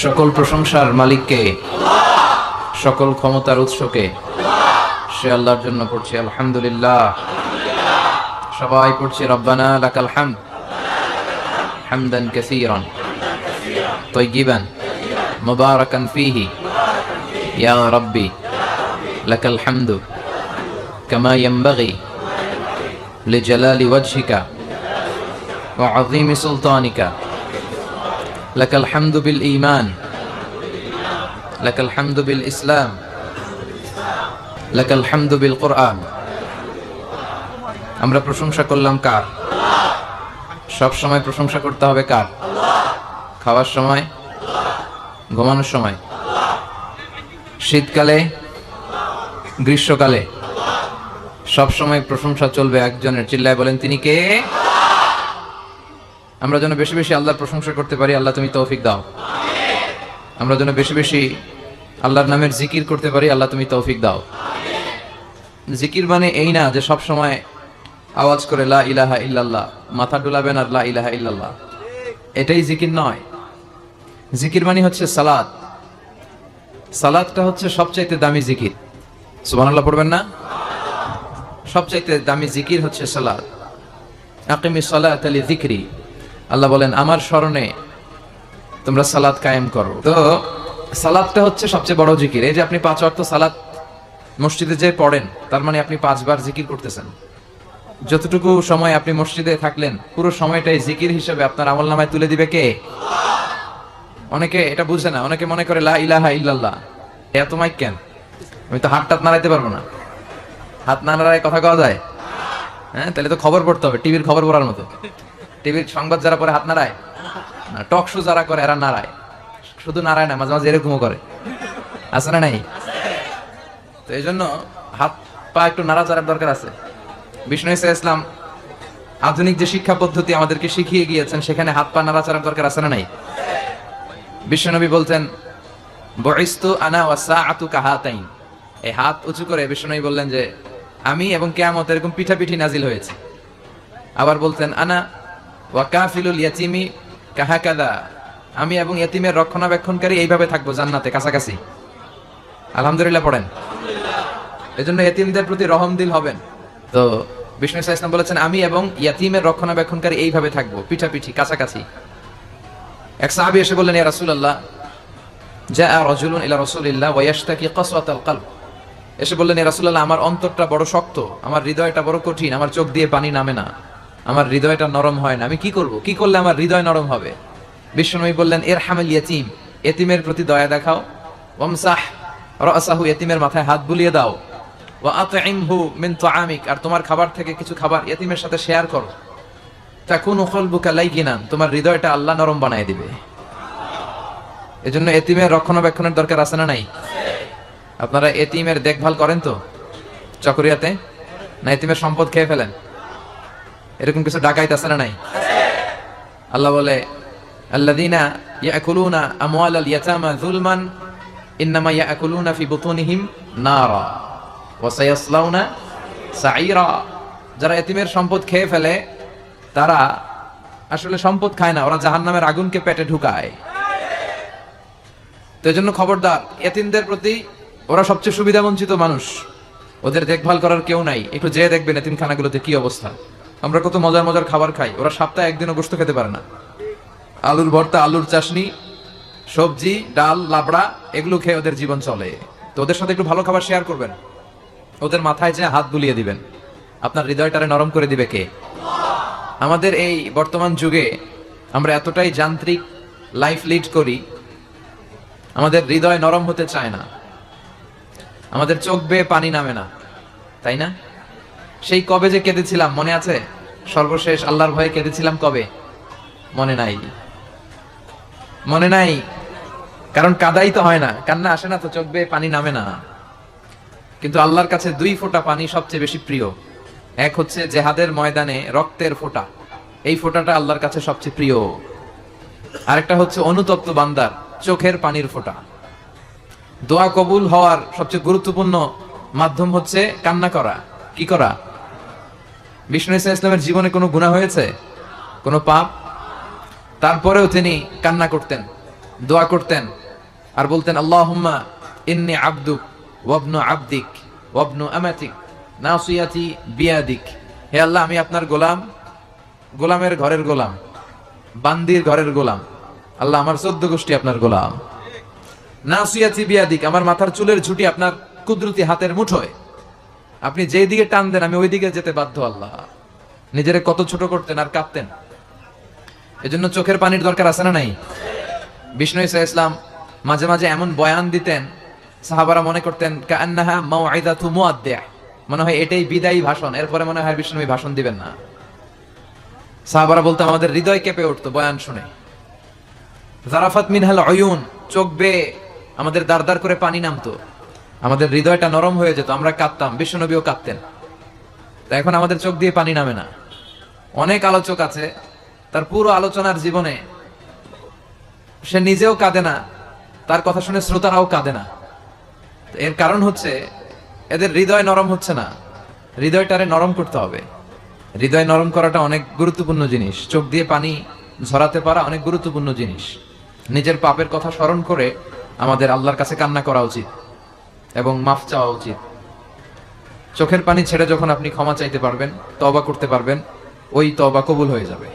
সকল প্রশংসার মালিককে, সকল ক্ষমতার উৎসকে, সে আল্লাহর জন্য পড়ছি আলহামদুলিল্লাহ। সবাই পড়ছি রব্বানা লাকাল হামদ হামদান কাসীরান তাইয়িবান মুবারাকান ফীহি ইয়া রাব্বি লাকাল হামদু কামা ইয়ানবাগি লিজালালি ওয়াজহিকা ওয়া আযীমি সুলতানিকা। লাকাল হামদু বিল ঈমান, লাকাল হামদু বিল ইসলাম, লাকাল হামদু বিল কুরআন। আমরা প্রশংসা করলাম কার? সব সময় প্রশংসা করতে হবে কার? খাওয়ার সময়, ঘুমানোর সময়, শীতকালে, গ্রীষ্মকালে, সব সময় প্রশংসা চলবে একজনের। চিল্লায় বলেন তিনি কে? আমরা যেন বেশি বেশি আল্লাহর প্রশংসা করতে পারি, আল্লাহ তুমি তৌফিক দাও। আমরা যেন বেশি বেশি আল্লাহর নামের জিকির করতে পারি, আল্লাহ তুমি তৌফিক দাও। জিকির মানে এই না যে সব সময় আওয়াজ করে লা ইলাহা ইল্লাল্লাহ, মাথা ডুলাবেন আর লা ইলাহা ইল্লাল্লাহ, এটাই জিকির নয়। জিকির মানে হচ্ছে সালাত। সালাতটা হচ্ছে সবচাইতে দামি জিকির। সুবহানাল্লাহ পড়বেন না? সবচাইতে দামি জিকির হচ্ছে সালাত। আকিমিস সালাতা লিযিকরি, আল্লাহ বলেন আমার স্মরণে তোমরা সালাত কায়েম করো। তো সালাতটা হচ্ছে সবচেয়ে বড় জিকির। এই যে আপনি 5 ওয়াক্ত সালাত মসজিদে যে পড়েন, তার মানে আপনি 5 বার জিকির করতেছেন। যতটুকু সময় আপনি মসজিদে থাকলেন, পুরো সময়টাই জিকির হিসেবে আপনার আমলনামায় তুলে দিবে কে? অনেকে এটা বুঝে না, অনেকে মনে করে লা ইলাহা ইল্লাল্লাহ, এত মাইক কেন? আমি তো হাত নাড়াইতে পারবো না। হাত না নাড়ায় কথা কওয়া যায়? হ্যাঁ, তাহলে তো খবর পড়তে হবে, টিভির খবর পড়ার মতো। টিভির সংবাদ যারা পড়ে হাত নাড়ায় না, টক শো যারা করে এরা নাড়ায়। শুধু নাড়ায় না, মাঝে মাঝে এরকমও করে, আছে না নাই? তো এই জন্য হাত পা একটু নাড়াচাড়ার দরকার আছে। বিষ্ণু ইসলাম আধুনিক যে শিক্ষা পদ্ধতি আমাদেরকে শিখিয়ে গিয়েছেন, সেখানে হাত পা নাড়াচাড়ার দরকার আছে না নাই? বিশ্বনবী বলতেন বুইস্তু আনা ওয়া সাআতু কাহাতাইন। এই হাত উঁচু করে বিশ্বনবী বললেন যে আমি এবং কিয়ামত এরকম পিঠাপিঠি নাজিল হয়েছে। আবার বলতেন আনা ওয়া কাফিলুল ইয়াতীমি কাহাকাদা, আমি এবং ইয়েতিমের রক্ষণাবেক্ষণকারী এইভাবে থাকবো জান্নাতে কাছাকাছি। আলহামদুলিল্লাহ পড়েন। এজন্য ইয়েতিমদের প্রতি রহম দিল হবেন। তো বিষ্ণু ইসলাম বলেছেন আমি এবং ইয়াতিমের রক্ষণাবেক্ষণকারী এইভাবে থাকবো, পিঠাপিঠি কাছাকাছি। এক সাহাবী এসে বললেন ইয়া রাসূলুল্লাহ, জাআ রাজুলুন ইলা রাসূলিল্লাহ ওয়া ইয়াশতাকি কাসওয়াতাল কলব। এসে বললেন ইয়া রাসূলুল্লাহ, আমার অন্তরটা বড় শক্ত, আমার হৃদয়টা বড় কঠিন, আমার চোখ দিয়ে পানি নামে না, আমার হৃদয়টা নরম হয় না, আমি কি করব? কি করলে আমার হৃদয় নরম হবে? বিশ্বনবী বললেন ইরহামুল ইয়াতীম, এতিমের প্রতি দয়া দেখাও। ওয়ামসাহ রাসাহু, এতিমের মাথায় হাত বুলিয়ে দাও। ওয়া আতইমহু মিন তুআমিক, আর তোমার খাবার থেকে কিছু খাবার এতিমের সাথে শেয়ার করো। তাকুনু কলবুকা লাইয়িনান, তোমার হৃদয়টা আল্লাহ নরম বানায় দিবে। এজন্য এতিমের রক্ষণাবেক্ষণের দরকার আছে না নাই? আপনারা এতিমের দেখভাল করেন তো চকরিয়াতে? না এতিমের সম্পদ খেয়ে ফেলেন? এরকম কিছু ডাকাইত আছে না নাই? আল্লাহ বলে আল্লাযীনা ইয়াকুলুনা আমওয়ালাল ইয়াতামা যুলমান ইন্নামা ইয়াকুলুনা ফি বুতুনিহিম নারা ওয়া সায়াসলাউনা সাঈরা। যারা এতিমের সম্পদ খেয়ে ফেলে তারা আসলে সম্পদ খায় না, ওরা জাহান্নামের আগুনকে পেটে ঢুকায়। তো এজন্য খবরদার, এতিমদের প্রতি, ওরা সবচেয়ে সুবিধা বঞ্চিত মানুষ, ওদের দেখভাল করার কেউ নাই। একটু যেয়ে দেখবেন এতিমখানাগুলোতে কি অবস্থা। আমরা কত মজার মজার খাবার খাই, ওরা সপ্তাহে একদিনও গোশত খেতে পারে না। আলুর ভর্তা, আলুর চাশনি, সবজি, ডাল, লাবড়া, এগুলো খেয়ে ওদের জীবন চলে। তো ওদের সাথে একটু ভালো খাবার শেয়ার করবেন, ওদের মাথায় যে হাত বুলিয়ে দিবেন, আপনার হৃদয়টারে নরম করে দিবে কে? আমাদের এই বর্তমান যুগে আমরা এতটাই যান্ত্রিক লাইফ লিড করি, আমাদের হৃদয় নরম হতে চায় না, আমাদের চোখ বেয়ে পানি নামে না, তাই না? সেই কবে যে কেঁদেছিলাম মনে আছে? সর্বশেষ আল্লাহর ভয়ে কেঁদেছিলাম কবে? মনে নাই? মনে নাই কারণ কাদাই তো হয় না, কান্না আসে না, তো চোখ বেয়ে পানি নামে না। কিন্তু আল্লাহর কাছে 2 ফোঁটা পানি সবচেয়ে বেশি প্রিয়। এক হচ্ছে জিহাদের ময়দানে রক্তের ফোঁটা, এই ফোঁটাটা আল্লাহর কাছে সবচেয়ে প্রিয়। আরেকটা হচ্ছে অনুতপ্ত বান্দার চোখের পানির ফোঁটা। দোয়া কবুল হওয়ার সবচেয়ে গুরুত্বপূর্ণ মাধ্যম হচ্ছে কান্না করা। কি করা? বিষ্ণু ইসলামের জীবনে কোনো গুনাহ হয়েছে? কোনো পাপ? তারপরেও তিনি কান্না করতেন। দোয়া করতেন আর বলতেন আল্লাহুম্মা ইন্নী আবদুক ওয়াবনু আবদিক ওয়াবনু আমাতিক নাসিয়াতি বিয়াদিক। হে আল্লাহ, আমি আপনার গোলাম, গোলামের ঘরের গোলাম, বান্দির ঘরের গোলাম। আল্লাহ, আমার 14 গোষ্ঠী আপনার গোলাম। নাসিয়াতি বিয়াদিক, আমার মাথার চুলের ঝুঁটি আপনার কুদরতি হাতের মুঠোয়। আপনি যেই দিকে টান দেন আমি ওই দিকে যেতে বাধ্য। আল্লাহ, নিজেরে কত ছোট করতেন আর কাঁদতেন। এজন্য চোখের পানির দরকার আছে না নাই? বিষ্ণু ঈসা ইসলাম মাঝে মাঝে এমন বয়ান দিতেন, সাহাবারা মনে করতেন কান্নাহা মাউইদাতু মুআদ্দি', মনে হয় এটাই বিদায়ী ভাষণ, এরপরে মনে হয় বিষ্ণু ভাষণ দিবেন না। সাহাবারা বলতেন আমাদের হৃদয় কেঁপে উঠতো বয়ান শুনে। জারাফাত মিনহাল উয়ুন, চোখ বেয়ে আমাদের দাঁড় করে পানি নামতো, আমাদের হৃদয়টা নরম হয়ে যেত, আমরা কাঁদতাম, বিশ্বনবীও কাঁদতেন। তা এখন আমাদের চোখ দিয়ে পানি নামে না। অনেক আলোচক আছে, তার পুরো আলোচনার জীবনে সে নিজেও কাঁদে না, তার কথা শুনে শ্রোতারাও কাঁদে না। এর কারণ হচ্ছে এদের হৃদয় নরম হচ্ছে না। হৃদয়টারে নরম করতে হবে। হৃদয় নরম করাটা অনেক গুরুত্বপূর্ণ জিনিস। চোখ দিয়ে পানি ঝরাতে পারা অনেক গুরুত্বপূর্ণ জিনিস। নিজের পাপের কথা স্মরণ করে আমাদের আল্লাহর কাছে কান্না করা উচিত এবং মাফ চাওয়া উচিত। চোখের পানি ছেড়ে যখন আপনি ক্ষমা চাইতে পারবেন, তওবা করতে পারবেন, ওই তওবা কবুল হয়ে যাবে।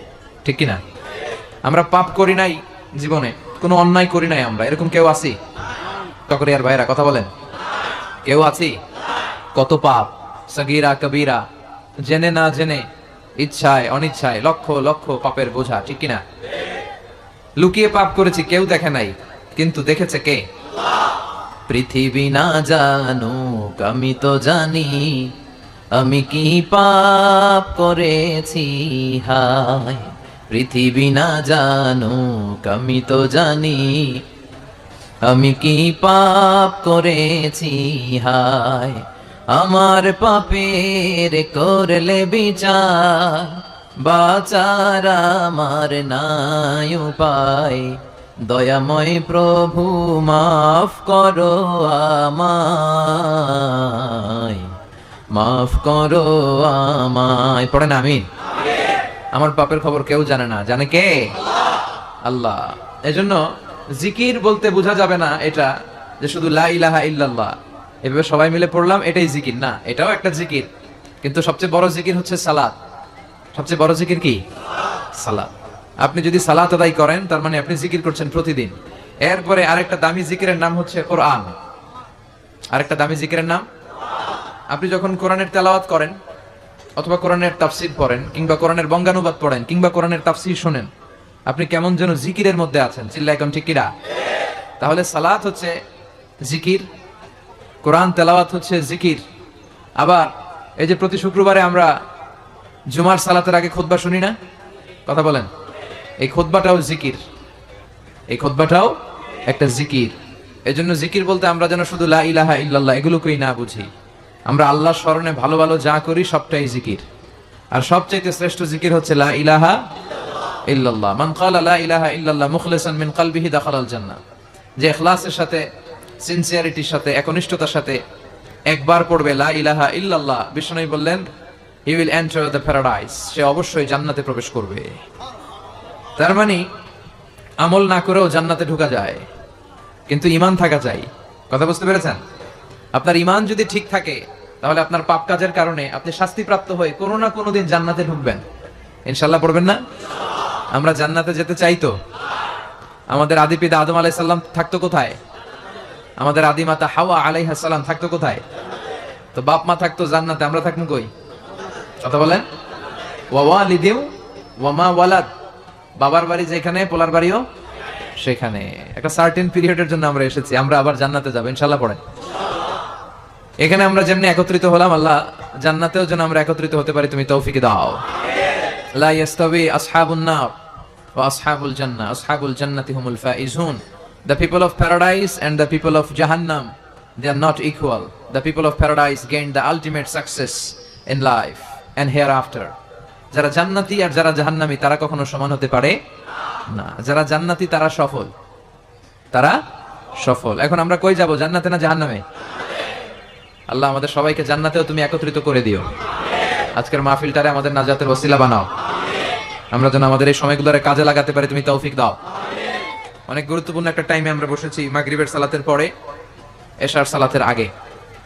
ঠিক কিনা? আমরা পাপ করি নাই জীবনে, কোনো অন্যায় করি নাই, আমরা এরকম কেউ আছি? চকরিয়ার ভাইরা কথা বলেন, কেউ আছি? কত পাপ, সগীরা কবিরা, জেনে না জেনে, ইচ্ছায় অনিচ্ছায়, লক্ষ লক্ষ পাপের বোঝা। ঠিক কিনা? লুকিয়ে পাপ করেছি, কেউ দেখে নাই, কিন্তু দেখেছে কে? পৃথিবী না জানুক আমি তো জানি, আমি কি পাপ করেছি হায়। পৃথিবী না জানুক আমি তো জানি, আমি কি পাপ করেছি হায়। আমার পাপের করলে বিচার, বাঁচার আমার নাই উপায়। দয়াময় প্রভু মাফ করো আমায়, মাফ করো আমায়। পড়েন আমিন। আমার পাপের খবর কেউ জানে না, জানে কে? আল্লাহ। এজন্য জিকির বলতে বোঝা যাবে না এটা যে শুধু লা ইলাহা ইল্লাল্লাহ এভাবে সবাই মিলে পড়লাম এটাই জিকির না, এটাও একটা জিকির, কিন্তু সবচেয়ে বড় জিকির হচ্ছে সালাত। সবচেয়ে বড় জিকির কি? সালাত। আপনি যদি সালাত আদায় করেন তার মানে আপনি জিকির করছেন প্রতিদিন। এরপরে আরেকটা দামি জিকিরের নাম হচ্ছে কোরআন। আরেকটা দামি জিকিরের নাম, আপনি যখন কোরআনের তেলাওয়াত করেন অথবা কোরআনের তাফসীর পড়েন কিংবা কোরআনের বঙ্গানুবাদ পড়েন কিংবা কোরআনের তাফসীর শোনেন, আপনি কেমন যেন জিকিরের মধ্যে আছেন। চিল্লায় কোন ঠিক কিনা? তাহলে সালাত হচ্ছে জিকির, কোরআন তেলাওয়াত হচ্ছে জিকির। আবার এই যে প্রতি শুক্রবারে আমরা জুমার সালাতের আগে খুতবা শুনি না, কথা বলেন, এই খুতবাটাও জিকির, এই খুতবাটাও একটা জিকির। এজন্য জিকির বলতে আমরা যেন শুধু লা ইলাহা ইল্লাল্লাহ এগুলোকেই না বুঝি। আমরা আল্লাহর স্মরণে ভালো ভালো যা করি সবটাই জিকির। আর সবচাইতে শ্রেষ্ঠ জিকির হচ্ছে লা ইলাহা ইল্লাল্লাহ। মান ক্বালা লা ইলাহা ইল্লাল্লাহ মুখলিসান মিন কলবিহি দাখালাল জান্নাহ। যে ইখলাসের সাথে, সিনসিয়ারিটির সাথে, একনিষ্ঠতার সাথে একবার পড়বে লা ইলাহা ইল্লাল্লাহ, বিষ্ণু বললেন he will enter the paradise, সে অবশ্যই জান্নাতে প্রবেশ করবে। তার মানে আমল না করেও জান্নাতে ঢোকা যায়, কিন্তু ঈমান থাকা চাই। কথা বুঝতে পেরেছেন? আপনার ঈমান যদি ঠিক থাকে তাহলে আপনার পাপ কাজের কারণে আপনি শাস্তিপ্রাপ্ত হয়ে কোনো না কোনো দিন জান্নাতে ঢুকবেন। ইনশাআল্লাহ পড়বেন না? আমরা জান্নাতে যেতে চাই তো। আমাদের আদি পিতা আদম আলাইহিস সালাম থাকতো কোথায়? আমাদের আদি মাতা হাওয়া আলাইহিস সালাম থাকতো কোথায়? তো বাপ মা থাকতো জান্নাতে, আমরা থাকবো কই? কথা বলেন। ওয়া ওয়ালিদিন ওয়া মা ওয়ালাদ, বাবার বাড়ি যেখানে পোলার বাড়িও সেখানে। একটা সার্টেন পিরিয়ডের জন্য আমরা এসেছি, আমরা আবার জান্নাতে যাব ইনশাআল্লাহ পড়েন। এখানে আমরা যেমনি একত্রিত হলাম, আল্লাহ জান্নাতেও যেন আমরা একত্রিত হতে পারি, তুমি তৌফিক দাও। লা ইয়াস্তাবি আসহাবুন নার ওয়া আসহাবুল জান্নাহ, আসহাবুল জান্নাতি হুমুল Faizun. The people of paradise and the people of Jahannam, they are not equal. The people of paradise gain the ultimate success in life and hereafter. যারা জান্নাতি আর যারা জাহান্নামী তারা কখনো সমান হতে পারে না। যারা জান্নাতি তারা সফল, তারা সফল। এখন আমরা কই যাব, জান্নাতে না জাহান্নামে? আল্লাহ আমাদের সবাইকে জান্নাতেও তুমি একত্রিত করে দিও। আজকের মাহফিলটারে আমাদের নাজাতের ওসিলা বানাও। আমরা যেন আমাদের এই সময়গুলোরে কাজে লাগাতে পারি, তুমি তৌফিক দাও। অনেক গুরুত্বপূর্ণ একটা টাইমে আমরা বসেছি, মাগরিবের সালাতের পরে, এশার সালাতের আগে।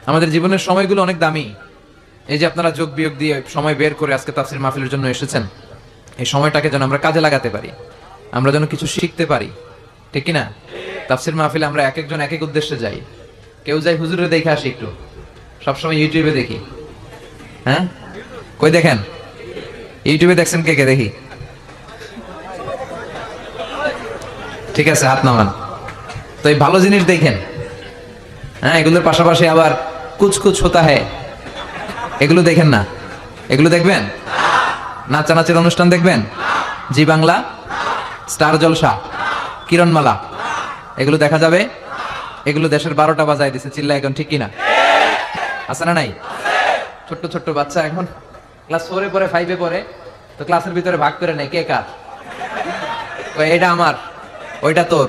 আমাদের জীবনের সময়গুলো অনেক দামি। এই যে আপনারা যোগ বিয়োগ দিয়ে সময় বের করে আজকে তাফসীর মাহফিলের জন্য এসেছেন, এই সময়টাকে যেন আমরা কাজে লাগাতে পারি, আমরা যেন কিছু শিখতে পারি, ঠিক কিনা? তাফসীর মাহফিলে আমরা এক একজন এক এক উদ্দেশ্যে যাই। কেউ যাই হুজুরে দেখে আসি, একটু সবসময় ইউটিউবে দেখি। হ্যাঁ, কই দেখেন? ইউটিউবে দেখছেন কে কে? দেখি। ঠিক আছে, হাত নামান। তো এই ভালো জিনিস দেখেন। হ্যাঁ, এগুলোর পাশাপাশি আবার কুছ কুছ হোতা হ্যায়, এগুলো দেখেন না? এগুলো দেখবেন? নাচানাচের অনুষ্ঠান দেখবেন? জি বাংলা, স্টার জলসা, কিরণমালা, এগুলো দেখা যাবে? এগুলো দেশের 12টা বাজায় দিছে, চিল্লা এখন, ঠিক কিনা? আছে না নাই? ছোট্ট ছোট্ট বাচ্চা এখন ক্লাস 4-এ পড়ে, 5-এ পড়ে, তো ক্লাসের ভিতরে ভাগ করে নেয় কে কার। এটা আমার, ওইটা তোর,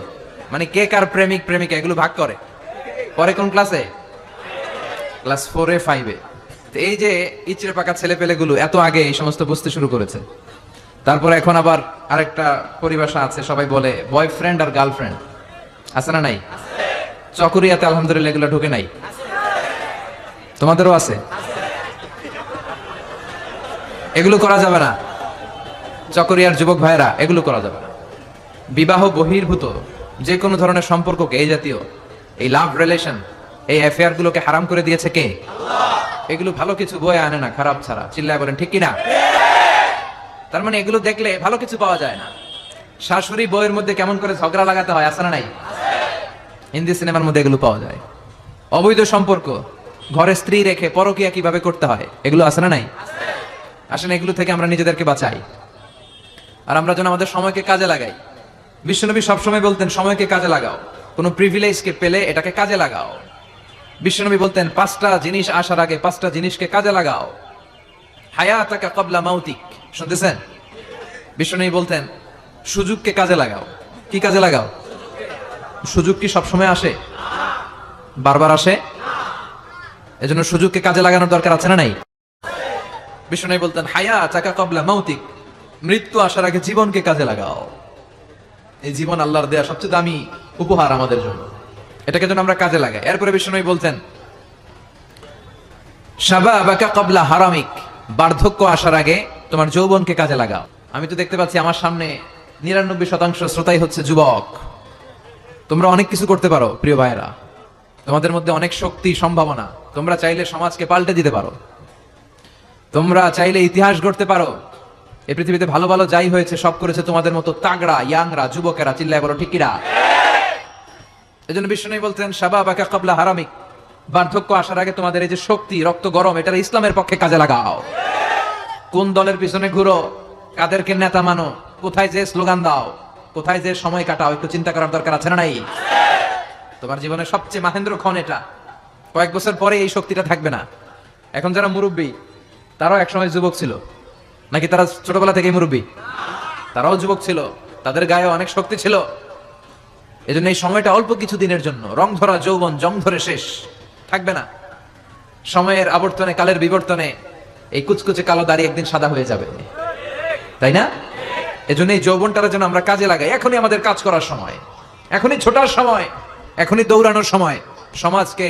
মানে কে কার প্রেমিক প্রেমিকা, এগুলো ভাগ করে। পরে কোন ক্লাসে? ক্লাস 4-এ 5-এ। তো এই যে ইচড়ে পাকা ছেলে পেলেগুলো এত আগে এই সমস্ত বুঝতে শুরু করেছে। তারপরে এখন আবার আরেকটা পরিভাষা আছে, সবাই বলে বয়ফ্রেন্ড আর গার্লফ্রেন্ড। আছে না নাই? চকরিয়াতে আলহামদুলিল্লাহ এগুলো ঢুকে নাই? তোমাদেরও আছে? এগুলো করা যাবে না চকরিয়ার যুবক ভাইরা, এগুলো করা যাবে না। বিবাহ বহির্ভূত যে কোনো ধরনের সম্পর্ককে, এই জাতীয় এই লাভ রিলেশন, এই অ্যাফেয়ার গুলোকে হারাম করে দিয়েছে কে? আল্লাহ। এগুলো ভালো কিছু বয়ে আনে না, খারাপ ছাড়া। চিল্লায় বলেন ঠিক কিনা? তার মানে এগুলো দেখলে ভালো কিছু পাওয়া যায় না। শাশুড়ি বউয়ের মধ্যে কেমন করে ঝগড়া লাগাতে হয়, আছে না নাই? হিন্দি সিনেমার মধ্যে এগুলো পাওয়া যায়। অবৈধ সম্পর্ক, ঘরে স্ত্রী রেখে পরকিয়া কিভাবে করতে হয়, এগুলো আছে না নাই? আসেন এগুলো থেকে আমরা নিজেদেরকে বাঁচাই, আর আমরা যেন আমাদের সময়কে কাজে লাগাই। বিশ্বনবী সবসময় বলতেন সময়কে কাজে লাগাও, কোনো প্রিভিলেজকে পেলে এটাকে কাজে লাগাও। বিশ্বনবী বলতেন 5টা জিনিস আসার আগে 5টা জিনিসকে কাজে লাগাও। হায়াতাকা ক্বাবলা মাউতিক, শুনতেছেন? বিশ্বনবী বলতেন সুযোগকে কাজে লাগাও। কি কাজে লাগাও? সুযোগ কি সবসময় আসে? বারবার আসে? এজন্য সুযোগকে কাজে লাগানোর দরকার আছে না নাই? বিশ্বনবী বলতেন হায়াতাকা ক্বাবলা মাউতিক, মৃত্যু আসার আগে জীবনকে কাজে লাগাও। এই জীবন আল্লাহর দেয়া সবচেয়ে দামি উপহার আমাদের জন্য, এটাকে যেন আমরা কাজে লাগাই। এরপরে বিশ্বনবী বলতেন শাবাবাকা ক্বাবলা হারামিক, বার্ধক্য আসার আগে তোমার যৌবনকে কাজে লাগাও। আমি তো দেখতে পাচ্ছি আমার সামনে 99% শ্রোতাই হচ্ছে যুবক। তোমরা অনেক কিছু করতে পারো প্রিয় ভাইয়েরা, তোমাদের মধ্যে অনেক শক্তি, সম্ভাবনা। তোমরা চাইলে সমাজকে পাল্টে দিতে পারো, তোমরা চাইলে ইতিহাস গড়তে পারো। এই পৃথিবীতে ভালো ভালো যাই হয়েছে সব করেছে তোমাদের মতো তাগড়া ইয়াংরা, যুবকেরা। চিল্লায় বলো ঠিক কিনা? এজন্য বিশ্বনবী বলতেন শাবাবাকা ক্বাবলা হারামিক, বার্ধক্য আসার আগে তোমাদের এই যে শক্তি, রক্ত গরম, এটা ইসলামের পক্ষে কাজে লাগাও। কোন দলের পিছনে ঘুরো, কাদেরকে নেতা মানো, কোথায় যে স্লোগান দাও, কোথায় যে সময় কাটাও, একটু চিন্তা করার দরকার আছে না নাই? তোমার জীবনের সবচেয়ে মাহেন্দ্র ক্ষণ এটা। কয়েক বছর পরে এই শক্তিটা থাকবে না। এখন যারা মুরব্বী, তারাও একসময় যুবক ছিল নাকি? তারা ছোটবেলা থেকেই মুরব্বী? তারাও যুবক ছিল, তাদের গায়ে অনেক শক্তি ছিল। এজন্য এই সময়টা অল্প কিছু দিনের জন্য। রং ধরা যৌবন জং ধরে শেষ, থাকবে না। সময়ের আবর্তনে, কালের বিবর্তনে এই কুচকুচে কালো দাড়ি একদিন সাদা হয়ে যাবে, তাই না? এজন্য এই যৌবনটার জন্য আমরা কাজে লাগাই। এখনই আমাদের কাজ করার সময়, এখনই ছোটার সময়, এখনই দৌড়ানোর সময়। সমাজকে,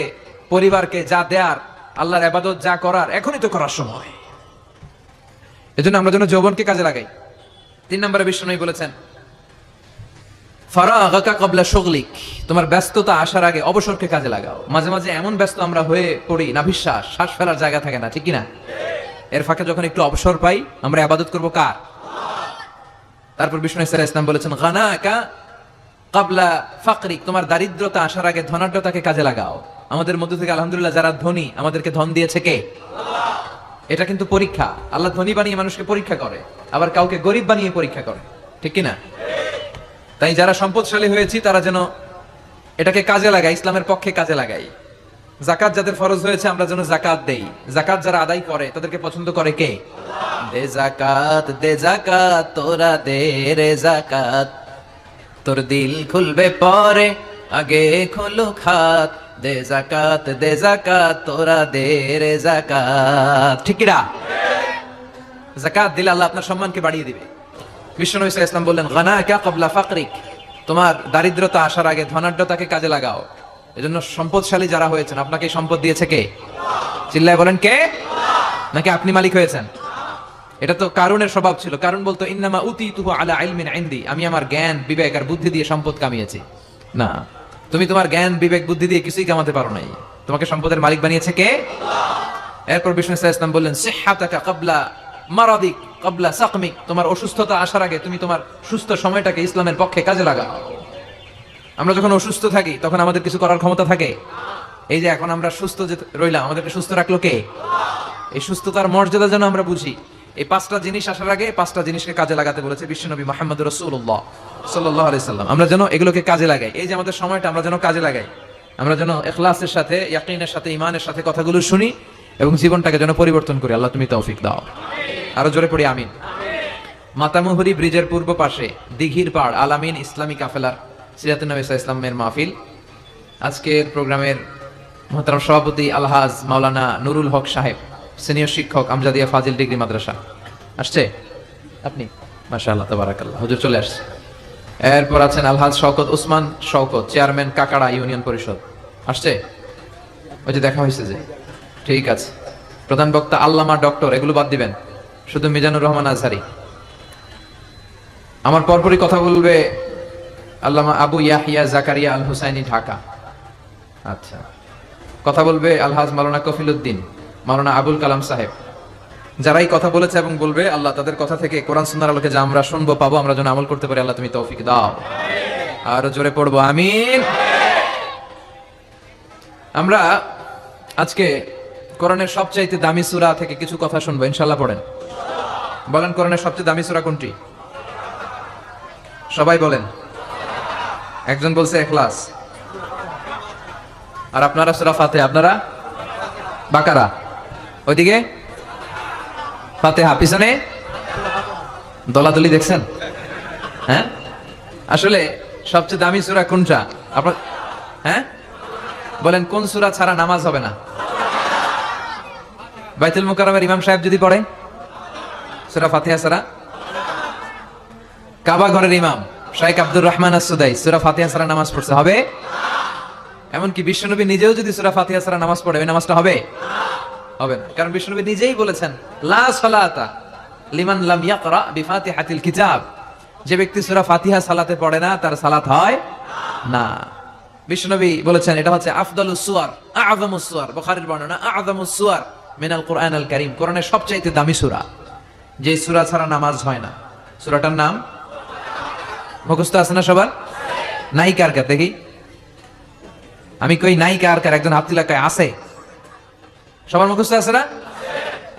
পরিবারকে যা দেয়ার, আল্লাহর ইবাদত যা করার, এখনই তো করার সময়। এজন্য আমরা যেন যৌবনকে কাজে লাগাই। 3 নম্বরে বিশ্বনবী বলেছেন ফারাগাকা ক্বাবলা শুগলিক, তোমার ব্যস্ততা আসার আগে অবসরকে কাজে লাগাও। মাঝে মাঝে এমন ব্যস্ত আমরা হয়ে পড়ি, নাভিশ্বাস, শ্বাস ফেলার জায়গা থাকে না, ঠিক কিনা? এর ফাঁকে যখন একটু অবসর পাই, আমরা ইবাদত করব কার? তারপর বিষ্ণু ইসা ইসলাম বলেছেন গানাকা ক্বাবলা ফাকরিক, তোমার দারিদ্রতা আসার আগে ধনাঢ্যতাকে কাজে লাগাও। আমাদের মধ্য থেকে আলহামদুলিল্লাহ যারা ধনী, আমাদেরকে ধন দিয়েছে কে? আল্লাহ। এটা কিন্তু পরীক্ষা। আল্লাহ ধনী বানিয়ে মানুষকে পরীক্ষা করে, আবার কাউকে গরিব বানিয়ে পরীক্ষা করে, ঠিক কিনা? তাই যারা সম্পদশালী হয়েছি তারা যেন এটাকে কাজে লাগাই, ইসলামের পক্ষে কাজে লাগাই। যাকাত যাদের ফরজ হয়েছে আমরা যেন যাকাত দেই। যাকাত যারা আদায় করে তাদেরকে পছন্দ করে কে? দে যাকাত, দে যাকাত, তোরা দে রে যাকাত, তোর দিল খুলবে পরে, আগে খোলো খাত। দে যাকাত, দে যাকাত, তোরা দে রে যাকাত, ঠিক কিনা? যাকাত দিলে আল্লাহ আপনার সম্মানকে বাড়িয়ে দিবে। বিশ্বনবী সাল্লাল্লাহু আলাইহি ওয়াসাল্লাম বললেন গানাকা ক্বাবলা ফাকরিক, তোমার দারিদ্রতা আসার আগে ধনাঢ্যতাকে কাজে লাগাও। এজন্য সম্পদশালী যারা হয়েছেন, আপনাকে এই সম্পদ দিয়েছে কে? চিল্লায় বলেন কে? নাকি আপনি মালিক হয়েছেন? এটা তো কারুনের স্বভাব ছিল। কারণ বলতো ইন্নামা উতীতুহু আলা ইলমিন ইনদি, আমি আমার জ্ঞান বিবেক আর বুদ্ধি দিয়ে সম্পদ কামিয়েছি। না, তুমি তোমার জ্ঞান বিবেক বুদ্ধি দিয়ে কিছুই কামাতে পারো নাই। তোমাকে সম্পদের মালিক বানিয়েছে কে? এরপর বিষ্ণু সাল্লাল্লাহু আলাইহি ওয়াসাল্লাম বললেন সিহহাতাকা ক্বাবলা মারাদিক ক্বাবলা সাকমিক, তোমার অসুস্থতা আসার আগে তুমি তোমার সুস্থ সময়টাকে ইসলামের পক্ষে কাজে লাগাও। আমরা যখন অসুস্থ থাকি তখন আমাদের কিছু করার ক্ষমতা থাকে? এই যে এখন আমরা সুস্থ যে রইলাম, আমাদেরকে সুস্থ রাখলো কে? এই সুস্থতার মর্যাদা যেন আমরা বুঝি। এই পাঁচটা জিনিস আসার আগে পাঁচটা জিনিসকে কাজে লাগাতে বলেছে বিশ্বনবী মুহাম্মদ রাসূলুল্লাহ সাল্লাল্লাহু আলাইহি সাল্লাম। আমরা যেন এগুলোকে কাজে লাগাই। এই যে আমাদের সময়টা আমরা যেন কাজে লাগাই, আমরা যেন ইখলাসের সাথে, ইয়াকিনের সাথে, ঈমানের সাথে কথাগুলো শুনি এবং জীবনটাকে যেন পরিবর্তন করি। আল্লাহ তুমি তৌফিক দাও। আরো জোরে পড়ি আমিন। মাতামুহুরি ব্রিজের পূর্ব পাশে দিঘির পাড় আলামিন ইসলামী কাফেলার সিরাতুন নবী সাল্লাল্লাহু আলাইহি ওয়াসাল্লামের মাহফিল। আজকের প্রোগ্রামের মুহতারাম সভাপতি আলহাজ মাওলানা নুরুল হক সাহেব, সিনিয়র শিক্ষক, আমজাদিয়া ফাজিল ডিগ্রি মাদ্রাসা। আসছে আপনি? মাশাআল্লাহ, তাবারাকাল্লাহ। হুজুর চলে আসছে। এরপর আছেন আলহাজ শওকত উসমান শওকত, চেয়ারম্যান কাকাড়া ইউনিয়ন পরিষদ। আসছে? ওই যে দেখা হয়েছে যে, ঠিক আছে। প্রধান বক্তা আল্লামা ডক্টর, এগুলো বাদ দিবেন, শুধু মিজানুর রহমান আজহারি। আমার পরপরই কথা বলবে আল্লামা আবু ইয়াহিয়া জাকারিয়া আল হুসাইনি, ঢাকা। আচ্ছা, কথা বলবে আলহাজ মাওলানা কফিলউদ্দিন, মাওলানা আবুল কালাম সাহেব। যারাই কথা বলেছে এবং বলবে, আল্লাহ তাদের কথা থেকে কোরআন সুন্নাহর আলোকে যা আমরা শুনবো পাবো, আমরা যেন আমল করতে পারি, আল্লাহ তুমি তৌফিক দাও। আরো জোরে পড়বো আমিন। আমরা আজকে কোরআনের সবচাইতে দামি সূরা থেকে কিছু কথা শুনবো, ইনশাআল্লাহ। পড়েন, বলেন কোরআনের সবচেয়ে দামি সূরা কোনটি? সবাই বলেন। একজন বলছে ইখলাস, আর আপনারা সূরা ফাতিহা, আপনারা বাকারা, ওইদিকে ফাতিহা, পিছনে দলাদলি। দেখছেন? হ্যাঁ, আসলে সবচেয়ে দামি সূরা কোনটা? আপনার হ্যাঁ বলেন, কোন সূরা ছাড়া নামাজ হবে না? বাইতুল মুকাররমের ইমাম সাহেব যদি পড়ে সূরা ফাতিহা ছাড়া, কাবা ঘরের ইমাম শাইখ আব্দুর রহমান আস-সুদাই সূরা ফাতিহা ছাড়া নামাজ পড়ছে, হবে? এমনকি বিশ্বনবী নিজেও যদি সূরা ফাতিহা ছাড়া নামাজ পড়ে, ওই নামাজটা হবে? হবে না। কারণ বিশ্বনবী নিজেই বলেছেন লা সালাতা লিমান লাম ইয়াকরা বিফাতিহাতিল কিতাব, যে ব্যক্তি সূরা ফাতিহা সালাতে পড়ে না তার সালাত হয় না। বিশ্বনবী বলেছেন এটা হচ্ছে আফদালুস সুওয়ার, আ'যামুস সুওয়ার, বুখারীর বর্ণনা, আ'যামুস সুওয়ার মিনাল কুরআনিল কারীম, কোরআনের সবচেয়ে দামি সূরা। যে সূরা ছাড়া নামাজ হয় না, সূরাটার নাম মুখস্থ আছে না সবার? নাই কার কার দেখি? আমি কই নাই কার কার? একজন হাত তুলে কয় আছে। সবার মুখস্থ আছে না?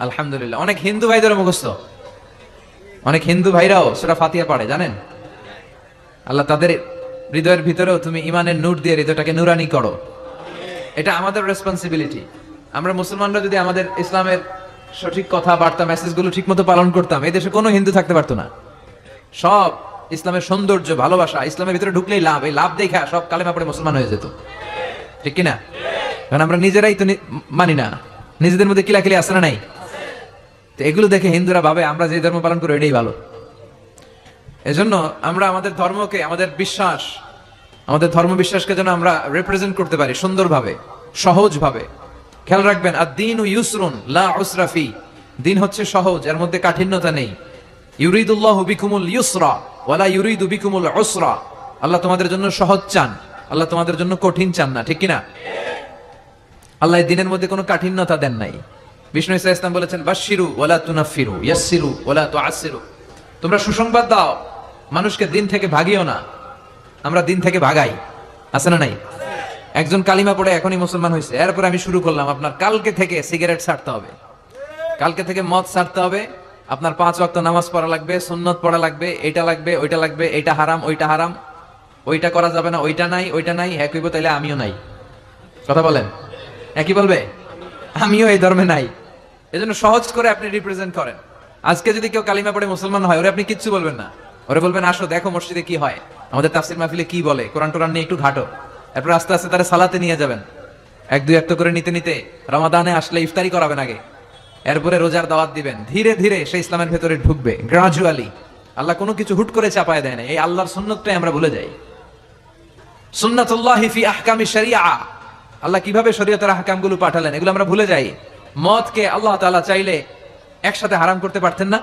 আলহামদুলিল্লাহ। অনেক হিন্দু ভাইদেরও মুখস্থ, অনেক হিন্দু ভাইরাও সূরা ফাতিহা পড়ে, জানেন? আল্লাহ তাদের হৃদয়ের ভিতরেও তুমি ইমানের নূর দিয়ে হৃদয়টাকে নুরানি করো। এটা আমাদের রেসপন্সিবিলিটি। আমরা মুসলমানরা যদি আমাদের ইসলামের সঠিক কথা বার্তা মেসেজগুলো ঠিকমতো পালন করতাম, এই দেশে কোনো হিন্দু থাকতে পারতো না। সব ইসলামের সৌন্দর্য, ভালোবাসা, ইসলামের ভিতরে ঢুকলেই লাভ, এই লাভ দেখা সব কালেমা পড়ে মুসলমান হয়ে যেত, ঠিক কিনা? কারণ আমরা নিজেরাই তো মানি না, নিজেদের মধ্যে কিলাকিলি আছে না নাই? তো এগুলো দেখে হিন্দুরা ভাবে আমরা যে ধর্ম পালন করি এটাই ভালো। এজন্য আমরা আমাদের ধর্মকে, আমাদের বিশ্বাস, আমাদের ধর্ম বিশ্বাসকে যেন আমরা রিপ্রেজেন্ট করতে পারি সুন্দরভাবে, সহজভাবে। খেয়াল রাখবেন, আদ-দীনু ইউসরুন লা উসরা ফি, দিন হচ্ছে সহজ, এর মধ্যে কাঠিন্যতা নেই। ইউরিদুল্লাহু বিকুমুল ইউসরা ওয়ালা ইউরিদু বিকুমুল উসরা, আল্লাহ তোমাদের জন্য সহজ চান, আল্লাহ তোমাদের জন্য কঠিন চান না, ঠিক কিনা? আল্লাহ এই দিনের মধ্যে কোনো কাঠিন্যতা দেন নাই। বিষ্ণু ঈসা ইসলাম বলেছেন বাশশিরু ওয়ালা তুনাফিরু ইয়াসসিরু ওয়ালা তুআসসিরু, তোমরা সুসংবাদ দাও, মানুষকে দিন থেকে ভাগিও না। আমরা দিন থেকে ভাগাই, আছে না নাই? একজন কালিমা পড়ে এখনই মুসলমান হয়েছে, এরপরে আমি শুরু করলাম আপনার কালকে থেকে সিগারেট ছাড়তে হবে, কালকে থেকে মদ ছাড়তে হবে, আপনার 5 ওয়াক্ত নামাজ পড়া লাগবে, সুন্নত পড়া লাগবে, এটা লাগবে, ওইটা লাগবে, এটা হারাম, ওইটা হারাম, ওইটা করা যাবে না, ওইটা নাই, ওইটা নাই। হ্যাঁ কইব, তাইলে আমিও নাই। কথা বলেন, একই বলবে আমিও এই ধর্মে নাই। এজন্য সহজ করে আপনি রিপ্রেজেন্ট করেন। আজকে যদি কেউ কালিমা পড়ে মুসলমান হয়, ওরে আপনি কিচ্ছু বলবেন না, ওরে বলবেন আসো দেখো মসজিদে কি হয়, আমাদের তাফসীর মাহফিলে কি বলে, কোরআন টোরআন নিয়ে একটু ঘাটো। এরপর আস্তে আস্তে তারা সালাতে নিয়ে যাবেন, 1-2 একটা করে নিতে নিতে রমাদানে আসলে ইফতারি করাবেন আগে, এরপরে রোজার দাওয়াত দিবেন। ধীরে ধীরে সে ইসলামের ভেতরে ঢুকবে, গ্রাজুয়ালি। আল্লাহ কোনো কিছু হুট করে চাপায় দেয় না, এই আল্লাহর সুন্নতটাই আমরা ভুলে যাই। সুন্নাতুল্লাহি ফি আহকামি শরিয়া, আল্লাহ কিভাবে শরীয়তের আহকামগুলো পাঠালেন এগুলো আমরা ভুলে যাই। মদকে আল্লাহ তাআলা চাইলে একসাথে হারাম করতে পারতেন না,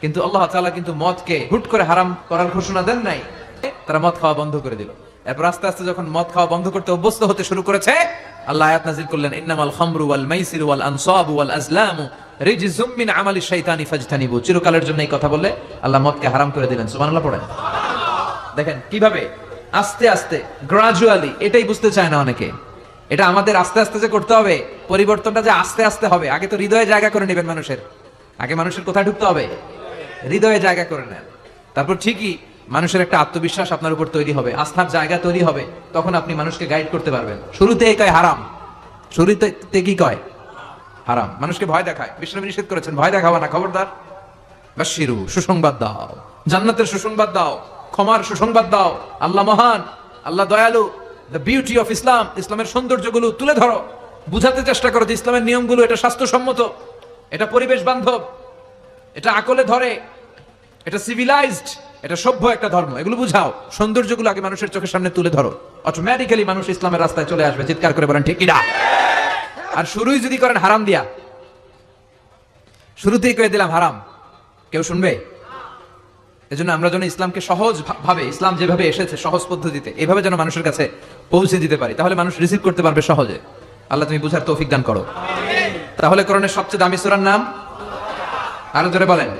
কিন্তু আল্লাহ তাআলা কিন্তু মদকে হুট করে হারাম করার ঘোষণা দেন নাই, তারা মদ খাওয়া বন্ধ করে দিল। এরপর আস্তে আস্তে যখন মদ খাওয়া বন্ধ করতে অভ্যস্ত হতে শুরু করেছে, আল্লাহ আয়াত নাযিল করলেন, ইন্নামাল খামরু ওয়াল মাইসিরু ওয়াল আনসাবু ওয়াল আজলামু রিজসুম মিন আমালিশ শাইতানি ফাজতানিবু। চিরকালের জন্য এই কথা বলে আল্লাহ মদকে হারাম করে দিলেন। সুবহানাল্লাহ পড়েন। দেখেন কিভাবে আস্তে আস্তে গ্রাজুয়ালি, এটাই বুঝতে চায় না অনেকে। এটা আমাদের আস্তে আস্তে যে করতে হবে, পরিবর্তনটা যে আস্তে আস্তে হবে। আগে তো হৃদয়ে জায়গা করে নেবেন মানুষের, আগে মানুষের কোথায় ঢুকতে হবে? হৃদয়ে জায়গা করে নেন। তারপর ঠিকই মানুষের একটা আত্মবিশ্বাস আপনার উপর তৈরি হবে, আস্থার জায়গা তৈরি হবে, তখন আপনি মানুষকে গাইড করতে পারবেন। শুরুতে কয় হারাম, শুরুতে কি কয়? হারাম। মানুষকে ভয় দেখায়, বিষ্ণু নিষেধ করেছেন ভয় দেখাবা না, খবরদার। বাশিরু, সুসংবাদ দাও, জান্নাতের সুসংবাদ দাও, ক্ষমার সুসংবাদ দাও, আল্লাহ মহান, আল্লাহ দয়ালু। দ্য বিউটি অফ ইসলাম, ইসলামের সৌন্দর্যগুলো তুলে ধরো, বুঝাতে চেষ্টা করো যে ইসলামের নিয়মগুলো এটা স্বাস্থ্যসম্মত, এটা পরিবেশ বান্ধব, এটা আকলে ধরে, এটা সিভিলাইজড, এটা সভ্য একটা ধর্ম। এগুলো বুঝাও, সৌন্দর্যগুলো আগে মানুষের চোখের সামনে তুলে ধরো, অটোমেটিক্যালি মানুষ ইসলামের রাস্তায় চলে আসবে। চিৎকার করে বলেন ঠিক কিনা? আর শুরুই যদি করেন হারাম দিয়া, শুরুতেই কয়ে দিলাম হারাম, কেউ শুনবে? এজন্য আমরা যেন ইসলামকে সহজ ভাবে, ইসলাম যেভাবে এসেছে সহজ পদ্ধতিতে, এভাবে যেন মানুষের কাছে পৌঁছে দিতে পারি, তাহলে মানুষ রিসিভ করতে পারবে সহজে। আল্লাহ তুমি বুঝার তৌফিক দান করো। তাহলে কোরআনের সবচেয়ে দামি সূরার নাম আরো জোরে বলেন,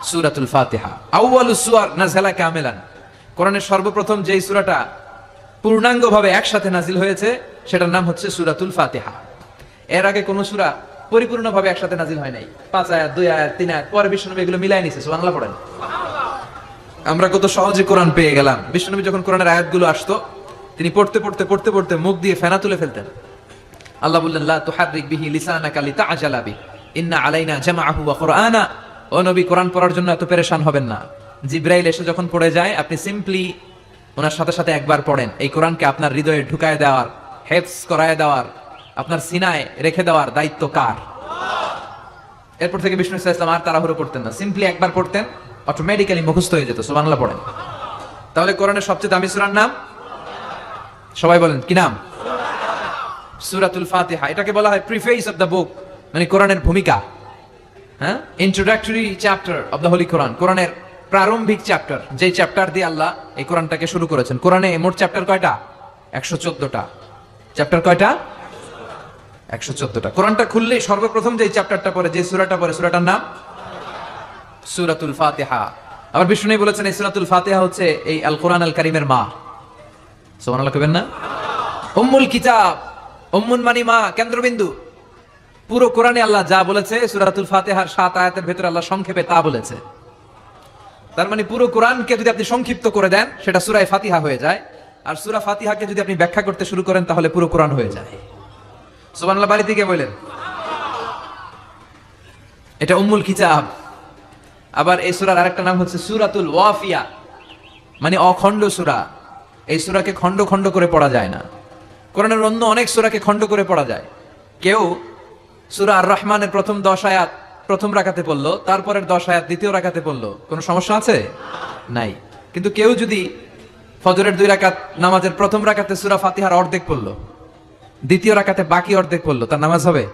সূরাতুল ফাতিহা। আউয়ালুস সূরা নাযালা কামিলান, কোরআনের সর্বপ্রথম যেই সূরাটা পূর্ণাঙ্গভাবে একসাথে নাজিল হয়েছে সেটার নাম হচ্ছে সূরাতুল ফাতিহা। এর আগে কোন সূরা পরিপূর্ণভাবে একসাথে নাজিল হয় নাই। 5 আয়াত, 2 আয়াত, 3 আয়াত, পরে বিষ্ণুনবী এগুলো মিলাই নিছে। সুবহানাল্লাহ পড়েন। আমরা কত সহজে কোরআন পেয়ে গেলাম। বিষ্ণুনবী যখন কোরআনের আয়াতগুলো আসতো, তিনি পড়তে পড়তে পড়তে পড়তে মুখ দিয়ে ফেনা তুলে ফেলতেন। আল্লাহ বললেন, লা তুহাররিক বিহি লিসানাকা লিতাআজালা বি ইন্না আলাইনা জামাআহু ওয়া কুরআনা। ও নবী, কোরআন পড়ার জন্য এত পেরেশান হবেন না। জিবরাইল এসে যখন পড়ে যায়, আপনি সিম্পলি ওনার সাথে সাথে একবার পড়েন। এই কোরআনকে আপনার হৃদয়ে ঢুকায় দেওয়ার, হেফজ করায় দেওয়ার, আপনার সিনায় রেখে দেওয়ার দায়িত্ব কার? এরপর থেকে বিষ্ণু ইসলাম আর তাড়াহুড়ো করতেন না, সিম্পলি একবার পড়তেন, অটোমেটিক্যালি মুখস্থ হয়ে যেত। সুবহানাল্লাহ পড়েন। তাহলে কোরআনের সবচেয়ে দামি সূরার নাম সবাই বলেন কি নাম? সূরাতুল ফাতিহা। এটাকে বলা হয় প্রিফেস অফ দ্য বুক, মানে কোরআনের ভূমিকা। হ্যাঁ, introductory chapter of the holy Quran, কোরআনের প্রারম্ভিক চ্যাপ্টার, যে চ্যাপ্টার দিয়ে আল্লাহ এই কোরআনটাকে শুরু করেছেন। কোরআনে মোট চ্যাপ্টার কয়টা? 114টা। চ্যাপ্টার কয়টা? 114টা। কোরআনটা খুললে সর্বপ্রথম যে চ্যাপ্টারটা পড়ে, যে সূরাটা পড়ে, সূরাটার নাম সূরাতুল ফাতিহা। আবার বিষ্ণু বলেছেন এই সূরাতুল ফাতিহা হচ্ছে এই আল কোরআন আল কারীমের মা। সুবহানাল্লাহ কইবেন না? উম্মুল কিতাব, উম্মুন মানে মা, কেন্দ্রবিন্দু। পুরো কোরআনে আল্লাহ যা বলেছে সূরাতুল ফাতিহার 7 আয়াতের ভিতরে আল্লাহ সংক্ষেপে তা বলেছে। তার মানে পুরো কোরআনকে যদি আপনি সংক্ষিপ্ত করে দেন, সেটা সূরা ফাতিহা হয়ে যায়। আর সূরা ফাতিহাকে যদি আপনি ব্যাখ্যা করতে শুরু করেন, তাহলে পুরো কোরআন হয়ে যায়। সুবহানাল্লাহ বাড়ি থেকে বলেন। এটা উম্মুল কিতাব। আবার এই সূরার আরেকটা নাম হচ্ছে সূরাতুল ওয়াফিয়া, মানে অখণ্ড সূরা। এই সূরাকে খণ্ড খণ্ড করে পড়া যায় না। কোরআনের অন্য অনেক সূরাকে খণ্ড করে পড়া যায়। কেউ সূরা আর রহমানের প্রথম 10 আয়াত প্রথম রাকাতে পড়লো, তারপরের 10 আয়াত দ্বিতীয় রাকাতে পড়লো, কোনো সমস্যা আছে? নাই। কিন্তু কেউ যদি ফজরের 2 রাকাত নামাজের প্রথম রাকাতে সূরা ফাতিহার অর্ধেক পড়লো, দ্বিতীয় রাকাতে বাকি অর্ধেক পড়লো, তার নামাজ হবে?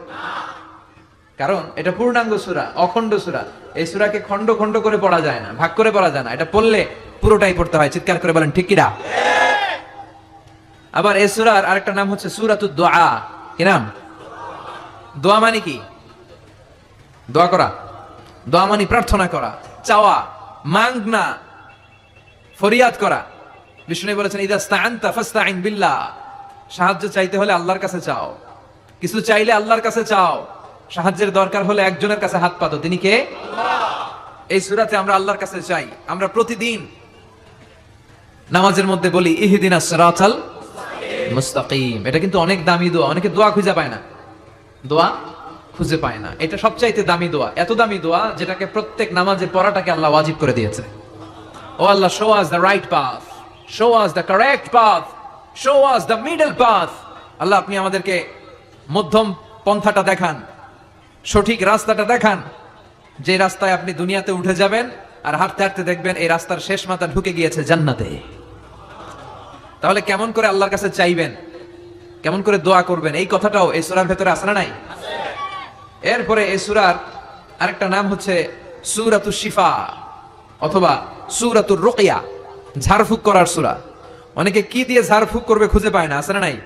কারণ এটা পূর্ণাঙ্গ সূরা, অখণ্ড সূরা। এই সূরাকে খণ্ড খণ্ড করে পড়া যায় না, ভাগ করে পড়া যায় না। এটা পড়লে পুরোটাই পড়তে হয়। চিৎকার করে বলেন ঠিক কিনা? আবার এই সূরার আরেকটা নাম হচ্ছে সূরাতুদ দুআ। কি নাম? দোয়া মানে কি? দোয়া করা। দোয়া মানে প্রার্থনা করা, চাওয়া, মাংনা, ফরিয়াদ করা। বিষ্ণু বলেছেন, ইদা ইসতাআনতা ফাসতাইন বিল্লাহ। সাহায্য চাইতে হলে আল্লাহর কাছে চাও, কিছু চাইলে আল্লাহর কাছে চাও। সাহায্যের দরকার হলে একজনের কাছে হাত পাতো, তিনি কে? আল্লাহ। এই সূরাতে আমরা আল্লাহর কাছে চাই। আমরা প্রতিদিন নামাজের মধ্যে বলি ইহদিনাস সিরাতাল মুস্তাকিম। এটা কিন্তু অনেক দামি দোয়া। অনেকে দোয়া খুঁজে পায় না, দোয়া খুঁজে পায় না। এটা সবচাইতে দামি দোয়া। এত দামি দোয়া যেটাকে প্রত্যেক নামাজে পড়াটাকে আল্লাহ ওয়াজিব করে দিয়েছে। ও Allah, show us the right path, show us the correct path, show us the middle path. Allah, আপনি আমাদেরকে মধ্যম পন্থাটা দেখান, সঠিক রাস্তাটা দেখান, যে রাস্তায় আপনি দুনিয়াতে উঠে যাবেন আর হাঁটতে হাঁটতে দেখবেন এই রাস্তার শেষ মাথা ঢুকে গিয়েছে জান্নাতে। তাহলে কেমন করে আল্লাহর কাছে চাইবেন, কেমন করে দোয়া করবেন, এই কথাটাও এই সূরার ভেতরে আছে না নাই? এরপরে এই সূরার আরেকটা নাম হচ্ছে সূরাতুশ শিফা অথবা সূরাতুর রুকিয়া, ঝাড়ফুঁক করার সূরা। অনেকে কি দিয়ে ঝাড়ফুঁক করবে খুঁজে পায় না, আছে না নাই?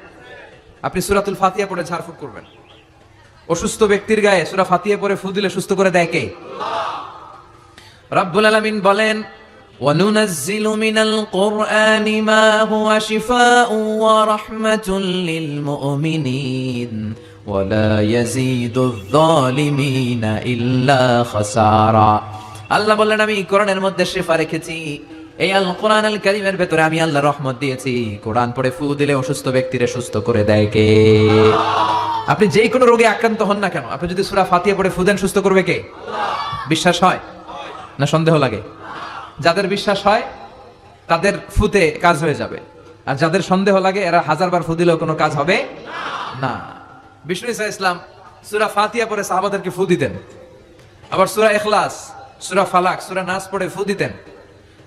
আপনি সূরাতুল ফাতিহা পড়ে ঝাড়ফুঁক করবেন। অসুস্থ ব্যক্তির গায়ে সূরা ফাতিহা পড়ে ফু দিলে সুস্থ করে দেয় কে? রব্বুল আলামিন বলেন, وَنُنَزِّلُ مِنَ الْقُرْآنِ مَا هُوَ شِفَاءٌ وَرَحْمَةٌ لِّلْمُؤْمِنِينَ وَلَا يَزِيدُ الظَّالِمِينَ إِلَّا خَسَارًا। আল্লাহ বললেন, আমি কোরআনের মধ্যে শিফা রেখেছি, এই আল কোরআন আল কারীমের ভেতরে আমি আল্লাহ রহমত দিয়েছি। কোরআন পড়ে ফু দিলে অসুস্থ ব্যক্তিরে সুস্থ করে দেয় কে? আপনি যে কোনো রোগে আক্রান্ত হন না কেন, আপনি যদি সূরা ফাতিহা পড়ে ফু দেন, সুস্থ করবে কে? বিশ্বাস হয় না সন্দেহ লাগে? যাদের বিশ্বাস হয় তাদের ফুতে কাজ হয়ে যাবে, আর যাদের সন্দেহ লাগে এরা হাজারবার ফু দিলেও কোনো কাজ হবে না। বিষ্ণু ঈসা ইসলাম সূরা ফাতিহা পড়ে সাহাবাদেরকে ফু দিতেন, আবার সূরা ইখলাস, সূরা ফালাক, সূরা নাস পড়ে ফু দিতেন।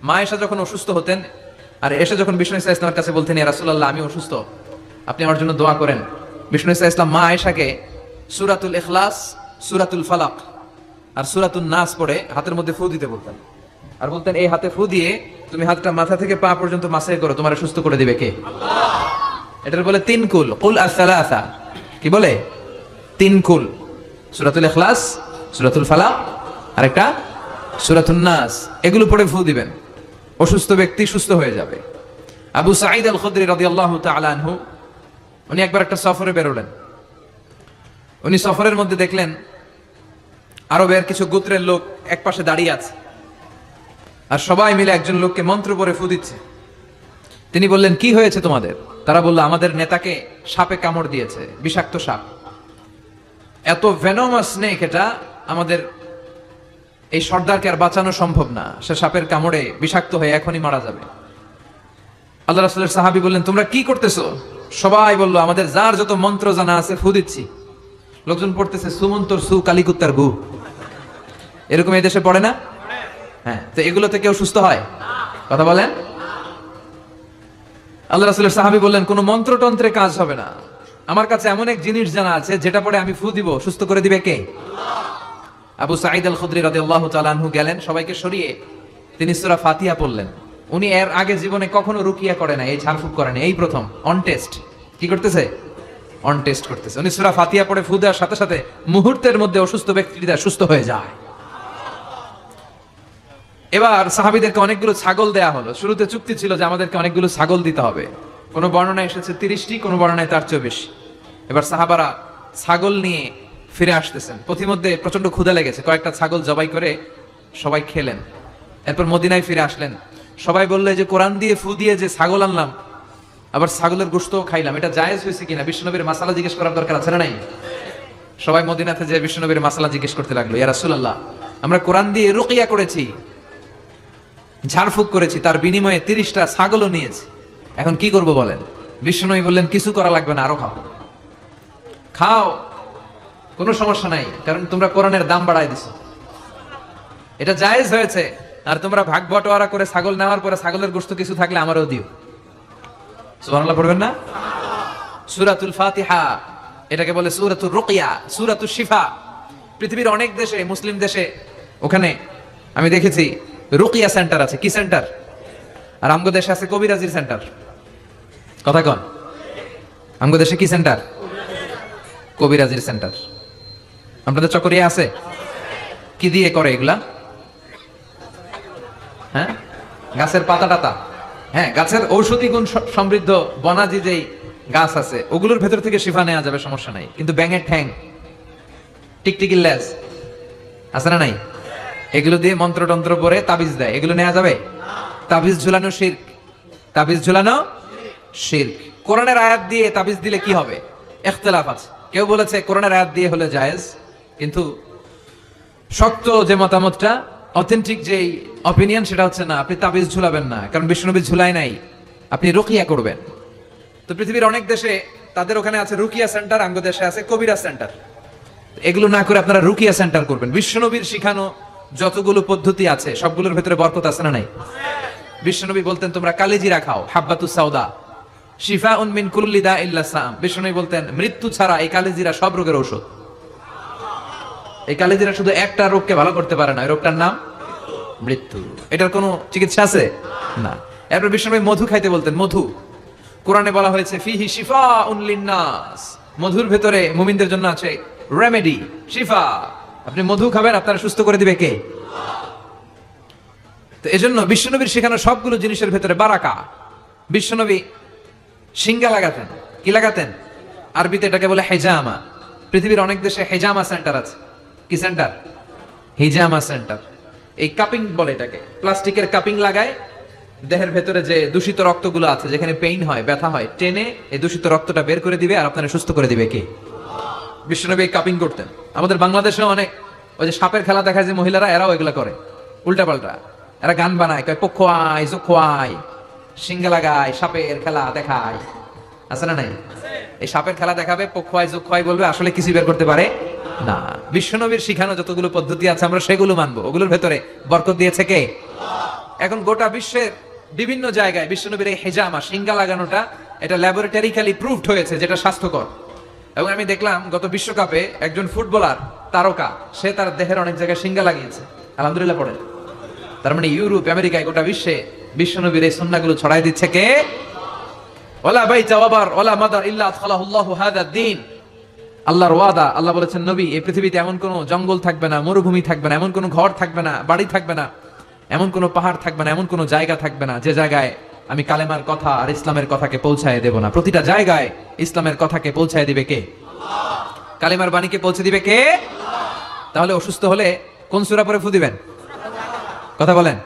মা আয়েশা যখন অসুস্থ হতেন আর এসে যখন বিষ্ণু ঈসা ইসলামের কাছে বলতেন, ইয়া রাসূলুল্লাহ আমি অসুস্থ, আপনি আমার জন্য দোয়া করেন, বিষ্ণু ঈসা ইসলাম মা আয়েশাকে সূরাতুল ইখলাস, সূরাতুল ফালাক আর সূরাতুন নাস পড়ে হাতের মধ্যে ফু দিতে বলতেন, আর বলতেন এই হাতে ফু দিয়ে তুমি হাতটা মাথা থেকে পা পর্যন্ত মাসাজ করো, তোমার সুস্থ করে দিবে কে? এটার বলে তিন কুল, কুল আস-সালাসা। কি বলে? তিন কুল, সূরাতুল ইখলাস, সূরাতুল ফালাক আর একটা সূরাতুন নাস, এগুলো পড়ে ফু দিবেন, অসুস্থ ব্যক্তি সুস্থ হয়ে যাবে। আবু সাঈদ আল খুদরি রাদিয়াল্লাহু তাআলা আনহু, উনি একবার একটা সফরে বেরোলেন। উনি সফরের মধ্যে দেখলেন আরবের কিছু গোত্রের লোক একপাশে দাঁড়িয়ে আছে, আর সবাই মিলে একজন লোককে মন্ত্র পড়ে ফু দিচ্ছে। তিনি বললেন, কি হয়েছে তোমাদের? তারা বলল, আমাদের নেতাকে সাপে কামড় দিয়েছে, বিষাক্ত সাপ, এত ভেনোমাস স্নেক, এটা আমাদের এই সর্দারকে আর বাঁচানো সম্ভব না, সে সাপের কামড়ে বিষাক্ত হয়ে এখনই মারা যাবে। আল্লাহ রাসূলের সাহাবী বললেন, তোমরা কি করতেছো? সবাই বলল, আমাদের যার যত মন্ত্র জানা আছে ফু দিচ্ছি। লোকজন পড়তেছে, সুমন্তর সু কালিকুত্তার গু, এরকম এই দেশে পড়ে না? হ্যাঁ, তো এগুলোতে কেউ সুস্থ হয়? কথা বলেন। আল্লাহ রাসূলের সাহাবী বললেন, কোন মন্ত্রতন্ত্রে কাজ হবে না, আমার কাছে এমন এক জিনিস জানা আছে যেটা পড়ে আমি ফু দিব, সুস্থ করে দিবে কে? আবু সাঈদ আল খুদরি রাদিয়াল্লাহু তাআলা আনহু গেলেন, সবাইকে সরিয়ে তিনি সূরা ফাতিহা পড়লেন। উনি এর আগে জীবনে কখনো রুকিয়া করে না, এই ঝাড়ফুঁক করে না, এই প্রথম অন টেস্ট। কি করতেছে? অন টেস্ট করতেছে। উনি সূরা ফাতিহা পড়ে ফু দেওয়ার সাথে সাথে মুহূর্তের মধ্যে অসুস্থ ব্যক্তিটা সুস্থ হয়ে যায়। এবার সাহাবীদেরকে অনেকগুলো ছাগল দেয়া হলো। শুরুতে চুক্তি ছিল যে আমাদেরকে অনেকগুলো ছাগল দিতে হবে, কোন বর্ণনায় এসেছে 30টি, কোন বর্ণনায় তার চেয়ে বেশি। এবার সাহাবারা ছাগল নিয়ে ফিরে আসতেছেন, পথিমধ্যে প্রচন্ড ক্ষুধা লেগেছে, কয়েকটা ছাগল জবাই করে সবাই খেলেন। এরপর মদিনায় ফিরে আসলেন, সবাই বললে যে কোরআন দিয়ে ফু দিয়ে যে ছাগল আনলাম, আবার ছাগলের গোশতও খাইলাম, এটা জায়েজ হয়েছে কিনা? বিশ্বনবীর মাসালা জিজ্ঞেস করার দরকার আছে না নাই? সবাই মদিনাতে যে বিশ্বনবীর মাসালা জিজ্ঞেস করতে লাগলো, ইয়া রাসূলুল্লাহ আমরা কোরআন দিয়ে রুকিয়া করেছি, ঝাড়ফুঁক করেছি, তার বিনিময়ে 30টা ছাগলও নিয়েছি, এখন কি করব বলেন? বিশ্বনবী বললেন, কিছু করা লাগবে না, আরো খাও, খাও, কোনো সমস্যা নাই, কারণ তোমরা কোরআনের দাম বাড়ায় দিছো, এটা জায়েজ হয়েছে। আর তোমরা ভাগ বটোয়ারা করে ছাগল নেওয়ার পরে ছাগলের গোশত কিছু থাকলে আমারও দিও। সুবহানাল্লাহ পড়বেন না? সূরাতুল ফাতিহা এটাকে বলে সূরাতুর রুকিয়া, সূরাতুশ শিফা। পৃথিবীর অনেক দেশে, মুসলিম দেশে, ওখানে আমি দেখেছি রুকিয়া সেন্টার আছে। কি সেন্টার? আর আমগো দেশে আছে কবিরাজির সেন্টার। কথা কন, আমগো দেশে কি সেন্টার? কবিরাজির সেন্টার। আপনাদের চকরিয়া আছে? কি দিয়ে করে এগুলা? হ্যাঁ, গাছের পাতা টাতা, হ্যাঁ, গাছের ঔষধি গুণ সমৃদ্ধ বনাজি যেই গাছ আছে ওগুলোর ভেতর থেকে শিফা নেওয়া যাবে, সমস্যা নাই। কিন্তু ব্যাঙের ঠ্যাং, টিকটিকির লেজ আছে না নাই, এগুলো দিয়ে মন্ত্রতন্ত্র পরে তাবিজ দেয়, এগুলো নেওয়া যাবে? তাবিজ ঝুলানো শিরক, তাবিজ ঝুলানো শিরক। কোরআনের আয়াত দিয়ে তাবিজ দিলে কি হবে? ইখতিলাফ আছে। কেউ বলেছে কোরআনের আয়াত দিয়ে হলে জায়েজ, কিন্তু শক্ত যে মতামতটা, অথেন্টিক যে অপিনিয়ন, সেটা হচ্ছে না, আপনি তাবিজ ঝুলাবেন না, কারণ বিশ্বনবী ঝুলাই নাই, আপনি রুকিয়া করবেন। তো পৃথিবীর অনেক দেশে তাদের ওখানে আছে রুকিয়া সেন্টার, আঙ্গ দেশে আছে কবিরা সেন্টার। এগুলো না করে আপনারা রুকিয়া সেন্টার করবেন। বিশ্বনবীর শিখানো যতগুলো পদ্ধতি আছে সবগুলোর ভেতরে বরকত আছে না নাই? বিশ্বনবী বলতেন তোমরা কালিজিরা খাও, হাব্বাতুস সাউদা, শিফাউন মিন কুল্লি দা ইল্লা সাম। বিষ্ণু বলতেন মৃত্যু ছাড়া এই কালিজিরা সব রোগের ঔষধ। এই কালিজিরা শুধু একটা রোগকে ভালো করতে পারে না, এই রোগটার নাম মৃত্যু। এটার কোনো চিকিৎসা আছে না। এরপর বিষ্ণু মধু খাইতে বলতেন। মধু কোরআনে বলা হয়েছে ফিহি শিফাউন লিন্নাস, মধুর ভেতরে মুমিনদের জন্য আছে রেমেডি, শিফা। আপনি মধু খাবেন, আপনারা সুস্থ করে দিবে কে? তো এজন্য বিশ্বনবীর শেখানো সবগুলো জিনিসের ভেতরে বারাকা। বিশ্বনবী সিঙ্গা লাগাতেন। কি লাগাতেন? আরবিতে এটাকে বলে হেজামা। পৃথিবীর অনেক দেশে হেজামা সেন্টার আছে। কি সেন্টার? হিজামা সেন্টার। এই কাপিং বলে এটাকে, প্লাস্টিকের কাপিং লাগায় দেহের ভেতরে যে দূষিত রক্তগুলো আছে, যেখানে পেইন হয়, ব্যথা হয়, টেনে এই দূষিত রক্তটা বের করে দিবে আর আপনারা সুস্থ করে দিবে কে? বিশ্বনবী কাপিং করতেন। আমাদের বাংলাদেশেও অনেক ওই যে সাপের খেলা দেখায় যে মহিলারা, এরাও এগুলো করে উল্টা পাল্টা। এরা গান বানায়, কয় পক্ষ আয় চোখ আয়, সিঙ্গা লাগায়, সাপের খেলা দেখায়, আছে না নাই? এই সাপের খেলা দেখাবে, পক্ষ আয় চোখ আয় বলবে, আসলে কিছু বের করতে পারে না। বিশ্বনবীর শিখানো যতগুলো পদ্ধতি আছে আমরা সেগুলো মানবো। ওগুলোর ভেতরে বরকত দিয়েছে কে? এখন গোটা বিশ্বের বিভিন্ন জায়গায় বিশ্বনবীর এই হেজামা, সিঙ্গা লাগানোটা, এটা ল্যাবরেটরিক্যালি প্রুভড হয়েছে যেটা স্বাস্থ্যকর। এবং আমি দেখলাম গত বিশ্বকাপে একজন ফুটবলার তারকা, সে তার দেহের অনেক জায়গায় সিঙ্গা লাগিয়েছে। আলহামদুলিল্লাহ পড়েন। তার মানে ইউরোপ, আমেরিকায়, গোটা বিশ্বে বিশ্বনবীর এই সুন্নাহগুলো ছড়াই দিচ্ছে কে? ওয়ালা বাইতা ওয়াবার ওয়ালা মাদার ইল্লা আদখালাহুল্লাহু হাযা দ্বীন। আল্লাহর ওয়াদা, আল্লাহ বলেছেন নবী, এই পৃথিবীতে এমন কোনো জঙ্গল থাকবে না, মরুভূমি থাকবে না, এমন কোনো ঘর থাকবে না, বাড়ি থাকবে না, এমন কোনো পাহাড় থাকবে না, এমন কোনো জায়গা থাকবে না যে জায়গায় আমি কালেমার কথা আর ইসলামের কথাকে পৌঁছায় দেব না। প্রতিটা জায়গায় ইসলামের কথাকে পৌঁছায় দিবে কে? কালেমার বাণীকে পৌঁছে দিবে কে? তাহলে অসুস্থ হলে কোন সূরা পড়ে ফু দিবেন? কথা বলেন।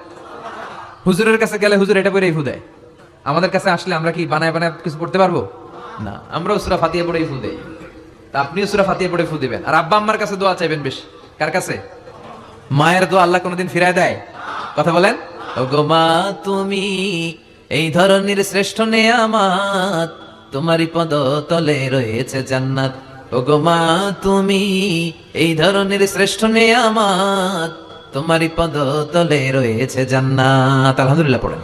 হুজুরের কাছে গেলে হুজুর এটা পড়েই ফু দেয়। আমাদের কাছে আসলে আমরা কি বানায় বানায় কিছু পড়তে পারবো না? আমরাও সূরা ফাতিহা পড়েই ফু দেই। তা আপনিও সূরা ফাতিহা পড়ে ফু দিবেন। আর আব্বা আম্মার কাছে দোয়া চাইবেন বেশি। কার কাছে? মায়ের দোয়া আল্লাহ কোনোদিন ফিরায় দেয়? কথা বলেন। ওগো মা তুমি এই ধরনের শ্রেষ্ঠ নেয়ামত, তোমারই পদ তলে রয়েছে জান্নাত। ওগো মা তুমি এই ধরনের শ্রেষ্ঠ নেয়ামত, তোমারই পদ তলে রয়েছে জান্নাত। আলহামদুলিল্লাহ পড়েন।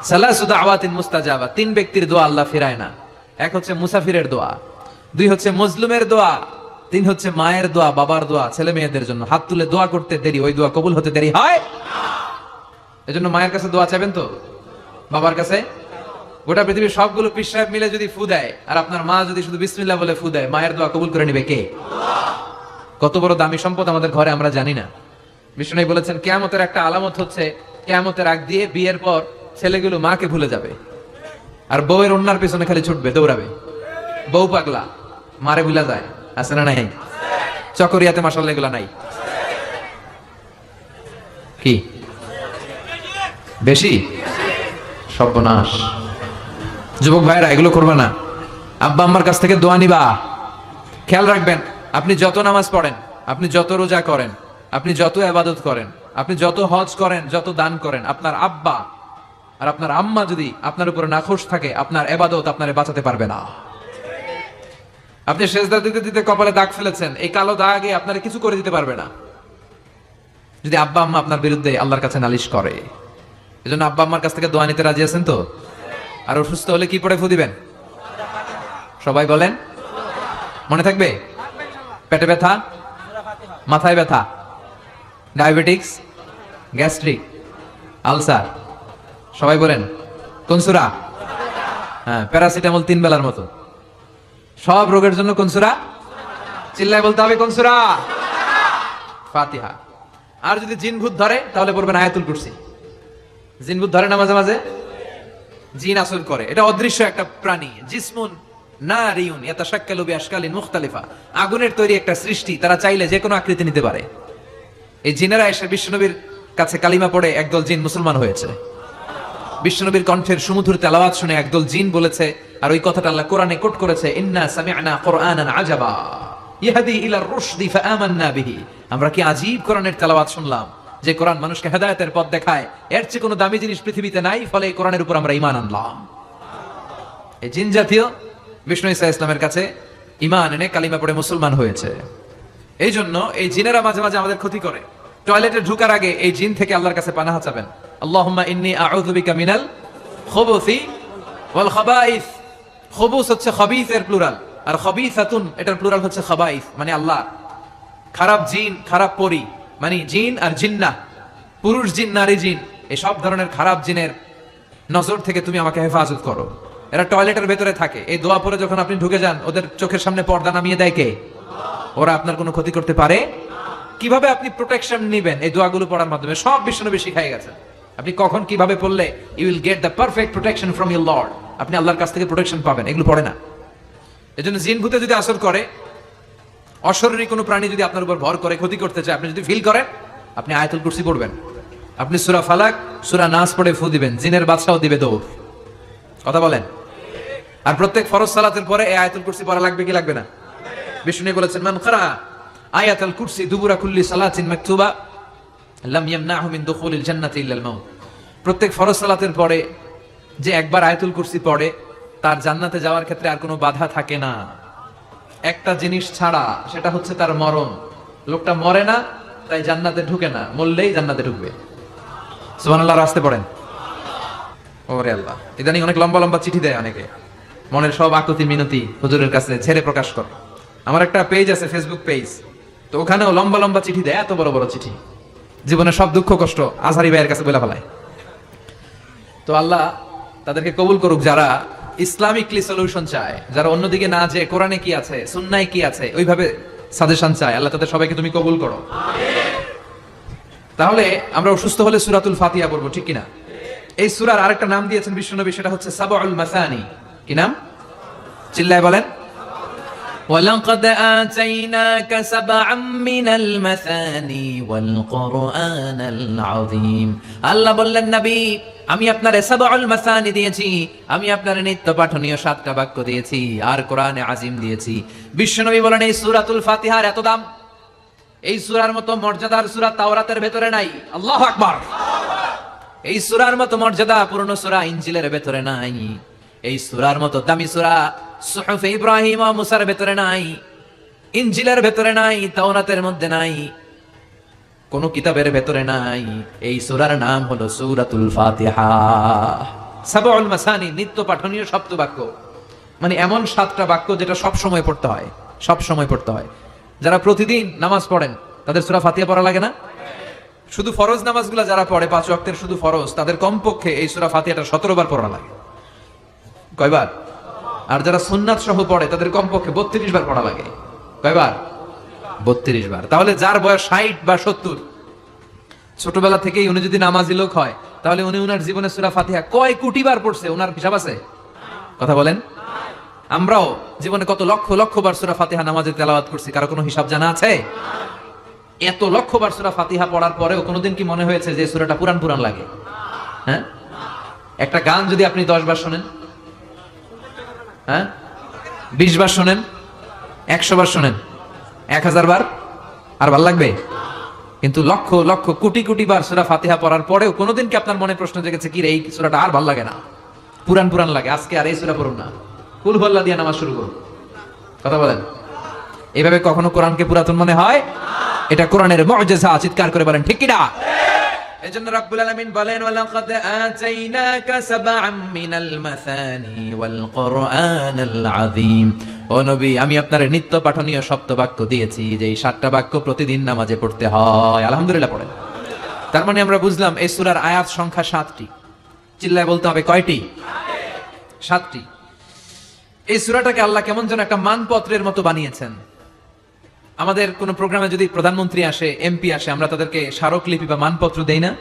সালাসু দাওয়াতিন মুস্তাজাবা, তিন ব্যক্তির দোয়া আল্লাহ ফিরায় না। এক হচ্ছে মুসাফিরের দোয়া, দুই হচ্ছে মজলুমের দোয়া, তিন হচ্ছে মায়ের দোয়া, বাবার দোয়া, ছেলে মেয়েদের জন্য হাত তুলে দোয়া করতে দেরি, ওই দোয়া কবুল হতে দেরি হয়। এজন্য মায়ের কাছে দোয়া চাইবেন তো, বাবার কাছে। গোটা পৃথিবীর সবগুলো পীর সাহেব মিলে যদি ফু দেয় আর আপনার মা যদি শুধু বিসমিল্লাহ বলে ফু দেয়, মায়ের দোয়া কবুল করে নিবে কে? কত বড় দামি সম্পদ আমাদের ঘরে আমরা জানি না। বিষ্ণু বলেছেন কিয়ামতের একটা আলামত হচ্ছে, কিয়ামতের আগ দিয়ে বিয়ের পর ছেলেগুলো মাকে ভুলে যাবে আর বউয়ের অন্যার পেছনে খালি ছুটবে, দৌড়াবে। বউ পাগলা, মারে ভুলা যায়, আছে না নাই? চকরিয়াতে মাশাআল্লাহ এগুলা নাই কি? বেশি? সর্বনাশ। যুবক ভাইরা এগুলো করবে না। আব্বা আম্মার কাছ থেকে দোয়া নিবা। খেয়াল রাখবেন, আপনি যত নামাজ পড়েন, আপনি যত রোজা করেন, আপনি যত ইবাদত করেন, আপনি যত হজ করেন, যত দান করেন, আপনার আব্বা আর আপনার আম্মা যদি আপনার উপরে নাখোশ থাকে, আপনার ইবাদত আপনারে বাঁচাতে পারবে না। আপনি সেজদা দিতে দিতে কপালে দাগ ফেলেছেন, এই কালো দাগে আপনারে কিছু করে দিতে পারবে না যদি আব্বা আম্মা আপনার বিরুদ্ধে আল্লাহর কাছে নালিশ করে। এজন্য আব্বা আম্মার কাছ থেকে দোয়া নিতে রাজি আছেন তো? আর অসুস্থ হলে কি পড়ে ফু দিবেন? সবাই বলেন, মনে থাকবে? পেটে ব্যথা, মাথায় ব্যথা, ডায়াবেটিক্স, গ্যাস্ট্রিক, আলসার, সবাই বলেন কোন সূরা? হ্যাঁ, প্যারাসিটামল 3 বেলার মতো। সব রোগের জন্য কোন সূরা? চিল্লায় বলতে হবে কোন সূরা? ফাতিহা। আর যদি জিন ভূত ধরে তাহলে পড়বেন আয়াতুল কুরসি। জিন ভূত ধরে না মাঝে মাঝে? জিন আসল করে, এটা অদৃশ্য একটা প্রাণী। জিসমুন নারিউন ইয়াতাশাক্কালু বিআশকালিন মুখতালিফা, আগুনের তৈরি একটা সৃষ্টি, তারা চাইলে যে কোনো আকৃতি নিতে পারে। এই জিনেরা এসে বিশ্বনবীর কাছে কালিমা পড়ে একদল জিন মুসলমান হয়েছে। বিশ্বনবীর কণ্ঠের সুমধুর তেলাওয়াত শুনে একদল জিন বলেছে, আর ওই কথাটা আল্লাহ কোরআনে কোট করেছে, ইন্না সামি'না কুরআনান আজাবা ইয়াহদি ইলার রুশদি ফাআমান্না বিহি। আমরা কি আজীব কোরআনের তেলাওয়াত শুনলাম, যে কোরআন মানুষকে হেদায়েতের পথ দেখায়। এর চেয়ে কোনো দামি জিনিস পৃথিবীতে নাই, ফলে এই কোরআনের উপর আমরা ঈমান আনলাম। এই জিন জাতীয় বিষ্ণু ঈসা ইসলামের কাছে ঈমান এনে কালিমা পড়ে মুসলমান হয়েছে। এই জন্য এই জিনেরা মাঝে মাঝে আমাদের ক্ষতি করে। টয়লেটে ঢোকার আগে এই জিন থেকে আল্লাহর কাছে পানাহ চাবেন। আল্লাহুম্মা ইন্নী আউযু বিকা মিনাল খুবুসি ওয়াল খাবাইস, খবুস হচ্ছে খবিসের প্লুরাল, আর খবিসাতুন এটার প্লুরাল হচ্ছে খাবাইস, মানে আল্লাহ। খারাপ জিন, খারাপ পরি, মানে জিন আর জিন্নাহ, পুরুষ জিন, নারী জিন, এই সব ধরনের খারাপ জিনের নজর থেকে তুমি আমাকে হেফাজত করো। এরা টয়লেটের ভেতরে থাকে, এই দোয়া পরে যখন আপনি ঢুকে যান, ওদের চোখের সামনে পর্দা নামিয়ে দেয় কে? ওরা আপনার কোনো ক্ষতি করতে পারে? কিভাবে আপনি প্রোটেকশন নেবেন এই দোয়াগুলো পড়ার মাধ্যমে? সব বিশ্বনবী শিখাই গেছেন। আপনি কখন কিভাবে পড়লে you will get the perfect protection from your lord, আপনি আল্লাহর কাছ থেকে প্রোটেকশন পাবেন, এগুলো পড়ে না। এজন্য জিন ভূতে যদি আসর করে, অশরীরী কোনো প্রাণী যদি আপনার উপর ভর করে ক্ষতি করতে চায়, আপনি যদি ফিল করেন, আপনি আয়াতুল কুরসি পড়বেন, আপনি সূরা ফালাক, সূরা নাস পড়ে ফু দিবেন, জিনের বাদশাও দিবে দৌড়। কথা বলেন। আর প্রত্যেক ফরজ সালাতের পরে এই আয়াতুল কুরসি পড়া লাগবে কি লাগবে না? বিষ্ণু বলেছেন, মান করা আয়াতুল কুরসি দুবুরা কুল্লি সালাতিন মাকতুবা লাম ইয়ামনাহু মিন দুখুলিল জান্নাতি ইল্লাল মাউত। প্রত্যেক ফরজ সালাতের পরে যে একবার আয়াতুল কুরসি পড়ে, তার জান্নাতে যাওয়ার ক্ষেত্রে আর কোনো বাধা থাকে না, একটা জিনিস ছাড়া, সেটা হচ্ছে তার মরণ। লোকটা মরে না, তাই জান্নাতে ঢুকে না, মরলেই জান্নাতে ঢুকবে। সুবহানাল্লাহ, রাস্তে পড়েন। ওরে আল্লাহ, ইদানিং অনেক লম্বা লম্বা চিঠি দেয় অনেকে, মনের সব আকুতি মিনতি হুজুরের কাছে ছেড়ে প্রকাশ কর। আমার একটা পেজ আছে, ফেসবুক পেজ, তো ওখানেও লম্বা লম্বা চিঠি দেয়, এত বড় বড় চিঠি, জীবনের সব দুঃখ কষ্ট আজহারি ভাইয়ের কাছে বলে ফেলায়। তো আল্লাহ তাদেরকে কবুল করুক, যারা ইসলামিকলি সলিউশন চায়, যারা অন্যদিকে না যে কোরআনে কি আছে, সুন্নায় কি আছে, ওইভাবে সাজেশন চায়, আল্লাহ তাদের সবাইকে তুমি কবুল করো। তাহলে আমরা অসুস্থ হলে সূরাতুল ফাতিহা পড়বো, ঠিক কিনা? এই সূরার আরেকটা নাম দিয়েছেন বিশ্বনবী, সেটা হচ্ছে সাবউল মাসানি। কি নাম? চিল্লায় বলেন। ওয়ালাকাদ আতাইনাকা সাবআম মিনাল মাসানি ওয়াল কুরআনাল আযীম। আল্লাহ বললেন, নবী আমি আপনারে সাবউল মাসানি দিয়েছি, আমি আপনারে নিত্য পাঠনীয় 7টা বাক্য দিয়েছি, আর কোরআনে আযীম দিয়েছি। বিশ্বনবী বলেন, এই সূরাতুল ফাতিহার এত দাম, এই সূরার মতো মর্যাদার সূরা তাওরাতের ভেতরে নাই। আল্লাহু আকবার। এই সূরার মতো মর্যাদা পুরনো সূরা ইনজিলের ভেতরে নাই, এই সূরার মতো দামি সূরা সুহুফে ইব্রাহিম ও মুসার ভেতরে নাই, ইনজিলের ভেতরে নাই, তাওরাতের মধ্যে নাই, কোন কিতাবের ভেতরে নাই। এই সূরার নাম হলো সূরাতুল ফাতিহা। সাবউল মাসানি, নিত্য পাঠনীয় সপ্তবাক্য, মানে এমন 7টা বাক্য যেটা সব সময় পড়তে হয়, সব সময় পড়তে হয়। যারা প্রতিদিন নামাজ পড়েন তাদের সূরা ফাতিহা পড়া লাগে না? শুধু ফরজ নামাজগুলো যারা পড়ে 5 ওয়াক্তের শুধু ফরজ, তাদের কমপক্ষে এই সূরা ফাতিহাটা 17 বার পড়া লাগে। কয়বার? আর যারা সুন্নাত সহ পড়ে তাদের কমপক্ষে 32 বার পড়া লাগে। কয়বার? 32 বার। তাহলে যার বয়স 60 বা 70, ছোটবেলা থেকেই উনি যদি নামাজি লোক হয়, তাহলে উনি উনার জীবনে সূরা ফাতিহা কয় কোটি বার পড়ছে, উনার হিসাব আছে? কথা বলেন। আমরাও জীবনে কত লক্ষ লক্ষ বার সূরা ফাতিহা নামাজে তেলাওয়াত করছি, কারো কোনো হিসাব জানা আছে? এত লক্ষ বার সূরা ফাতিহা পড়ার পরেও কোনোদিন কি মনে হয়েছে যে সূরাটা পুরান পুরান লাগে? হ্যাঁ, একটা গান যদি আপনি 10 বার শোনেন, হ্যাঁ 20 বার শোনেন, 100 বার শোনেন, 1000 বার, আর ভাল লাগবে? কিন্তু লক্ষ লক্ষ কোটি কোটি বার সূরা ফাতিহা পড়ার পরেও কোনোদিন কি আপনার মনে প্রশ্ন জেগেছে, কি রে এই সূরাটা আর ভাল লাগে না, পুরান পুরান লাগে, আজকে আর এই সূরা পড়ুন না, কুল হুয়াল্লাহ দিয়ে নামাজ শুরু করুন? কথা বলেন। এইভাবে কখনো কোরআনকে পুরাতন মনে হয়? এটা কোরআনের মুআজিজা, চিৎকার করে বলেন ঠিক কি না? এজন্য রব্বুল আলামিন বলেন, ওয়ালাকাদ আতাইনাকা সাবআম মিনাল মাসানি ওয়াল কুরআনাল আযীম। ও নবী, আমি আপনারে নিত্য পাঠনীয় সপ্তবাক্য দিয়েছি, যে এই 7টা বাক্য প্রতিদিন নামাজে পড়তে হয়। আলহামদুলিল্লাহ পড়েন। তার মানে আমরা বুঝলাম এই সূরার আয়াত সংখ্যা 7টি। চিল্লায় বলতে হবে কয়টি? 7টি। এই সূরাটাকে আল্লাহ কেমন যেন একটা মানপত্রের মতো বানিয়েছেন। আমাদের কোন প্রোগ্রামে যদি প্রধানমন্ত্রী আসে, এমপি আসে, আমরা তাদেরকে স্মারকলিপি বা মানপত্র দেই না?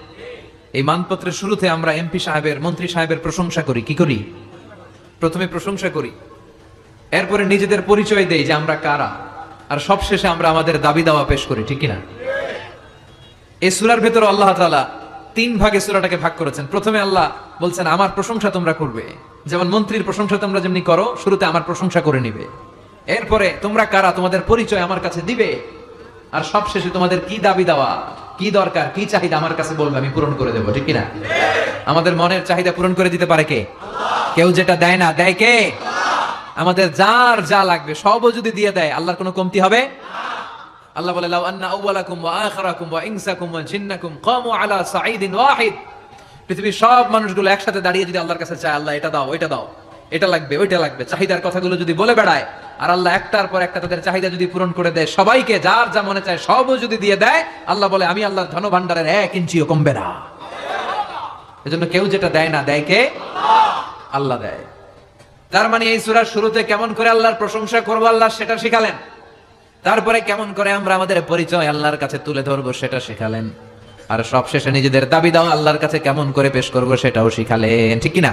এই মানপত্রের শুরুতে আমরা এমপি সাহেবের, মন্ত্রী সাহেবের প্রশংসা করি। কি করি? প্রথমে প্রশংসা করি, এরপরে নিজেদের পরিচয় দেই যে আমরা কারা, আর সবশেষে আমরা আমাদের দাবি দাওয়া পেশ করি। ঠিক কিনা? এই সূরার ভেতরে আল্লাহ তাআলা 3 ভাগে সূরাটাকে ভাগ করেছেন। প্রথমে আল্লাহ বলছেন আমার প্রশংসা তোমরা করবে, যেমন মন্ত্রীর প্রশংসা তোমরা যেমনি করো, শুরুতে আমার প্রশংসা করে নিবে। এরপরে তোমরা কারা, তোমাদের পরিচয় আমার কাছে দিবে, আর সবশেষে তোমাদের কি দাবি দেওয়া, কি দরকার, কি চাহিদা আমার কাছে বলবে, আমি পূরণ করে দেবো। ঠিক কিনা? আমাদের মনের চাহিদা পূরণ করে দিতে পারে কে? কেউ যেটা দেয় না, দেয় কে? আমাদের যার যা লাগবে সবও যদি দিয়ে দেয়, আল্লাহর কোনো কমতি হবে? আল্লাহ বলে, লাউ আন্না আউওয়ালাকুম ওয়া আখিরাকুম ওয়া ইনসাকুম ওয়া জিন্নাকুম কামু আলা সাঈদিন ওয়াহিদ। পৃথিবীর সব মানুষগুলো একসাথে দাঁড়িয়ে যদি আল্লাহর কাছে চায়, আল্লাহ এটা দাও, ওইটা দাও, এটা লাগবে ওইটা লাগবে, চাহিদার কথাগুলো যদি বলে বেড়ায়, আর আল্লাহ একটার পর একটা তাদের চাহিদা যদি পূরণ করে দেয়, সবাইকে যার যা মনে চায় সবও যদি দিয়ে দেয়, আল্লাহ বলে আমি আল্লাহর ধন ভান্ডারের 1 ইঞ্চিও কমবে না। এজন্য কেউ যেটা দেয় না, দেয় কে? আল্লাহ দেয়। তার মানে এই সূরার শুরুতে কেমন করে আল্লাহর প্রশংসা করবো আল্লাহ সেটা শিখালেন, তারপরে কেমন করে আমরা আমাদের পরিচয় আল্লাহর কাছে তুলে ধরবো সেটা শিখালেন, আর সবশেষে নিজেদের দাবি দাও আল্লাহর কাছে কেমন করে পেশ করবো সেটাও শিখালেন। ঠিক কিনা?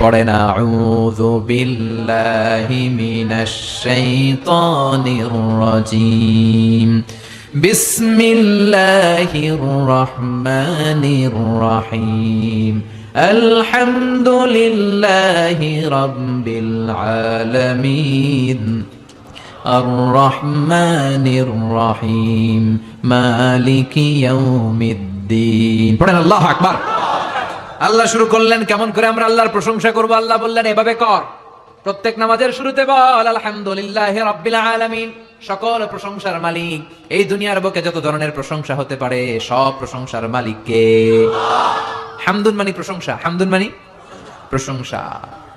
পড়ে না, আউযু বিল্লাহি মিনাশ শাইতানির রাজীম, বিসমিল্লাহির রহমানির রহিম, আলহামদুলিল্লাহি রাব্বিল আলামিন, আর-রহমানির রহিম, মালিকি ইয়াউমিদ্দিন। পড়েন আল্লাহু আকবার। আল্লাহ শুরু করলেন কেমন করে আমরা আল্লাহর প্রশংসা করব। আল্লাহ বললেন এভাবে কর, প্রত্যেক নামাজের শুরুতে বল আলহামদুলিল্লাহি রাব্বিল আলামিন, সকল প্রশংসার মালিক। এই দুনিয়ার বুকে যত ধরনের প্রশংসা হতে পারে সব প্রশংসার মালিক কে? হামদুন মানে প্রশংসা, হামদুন মানে প্রশংসা।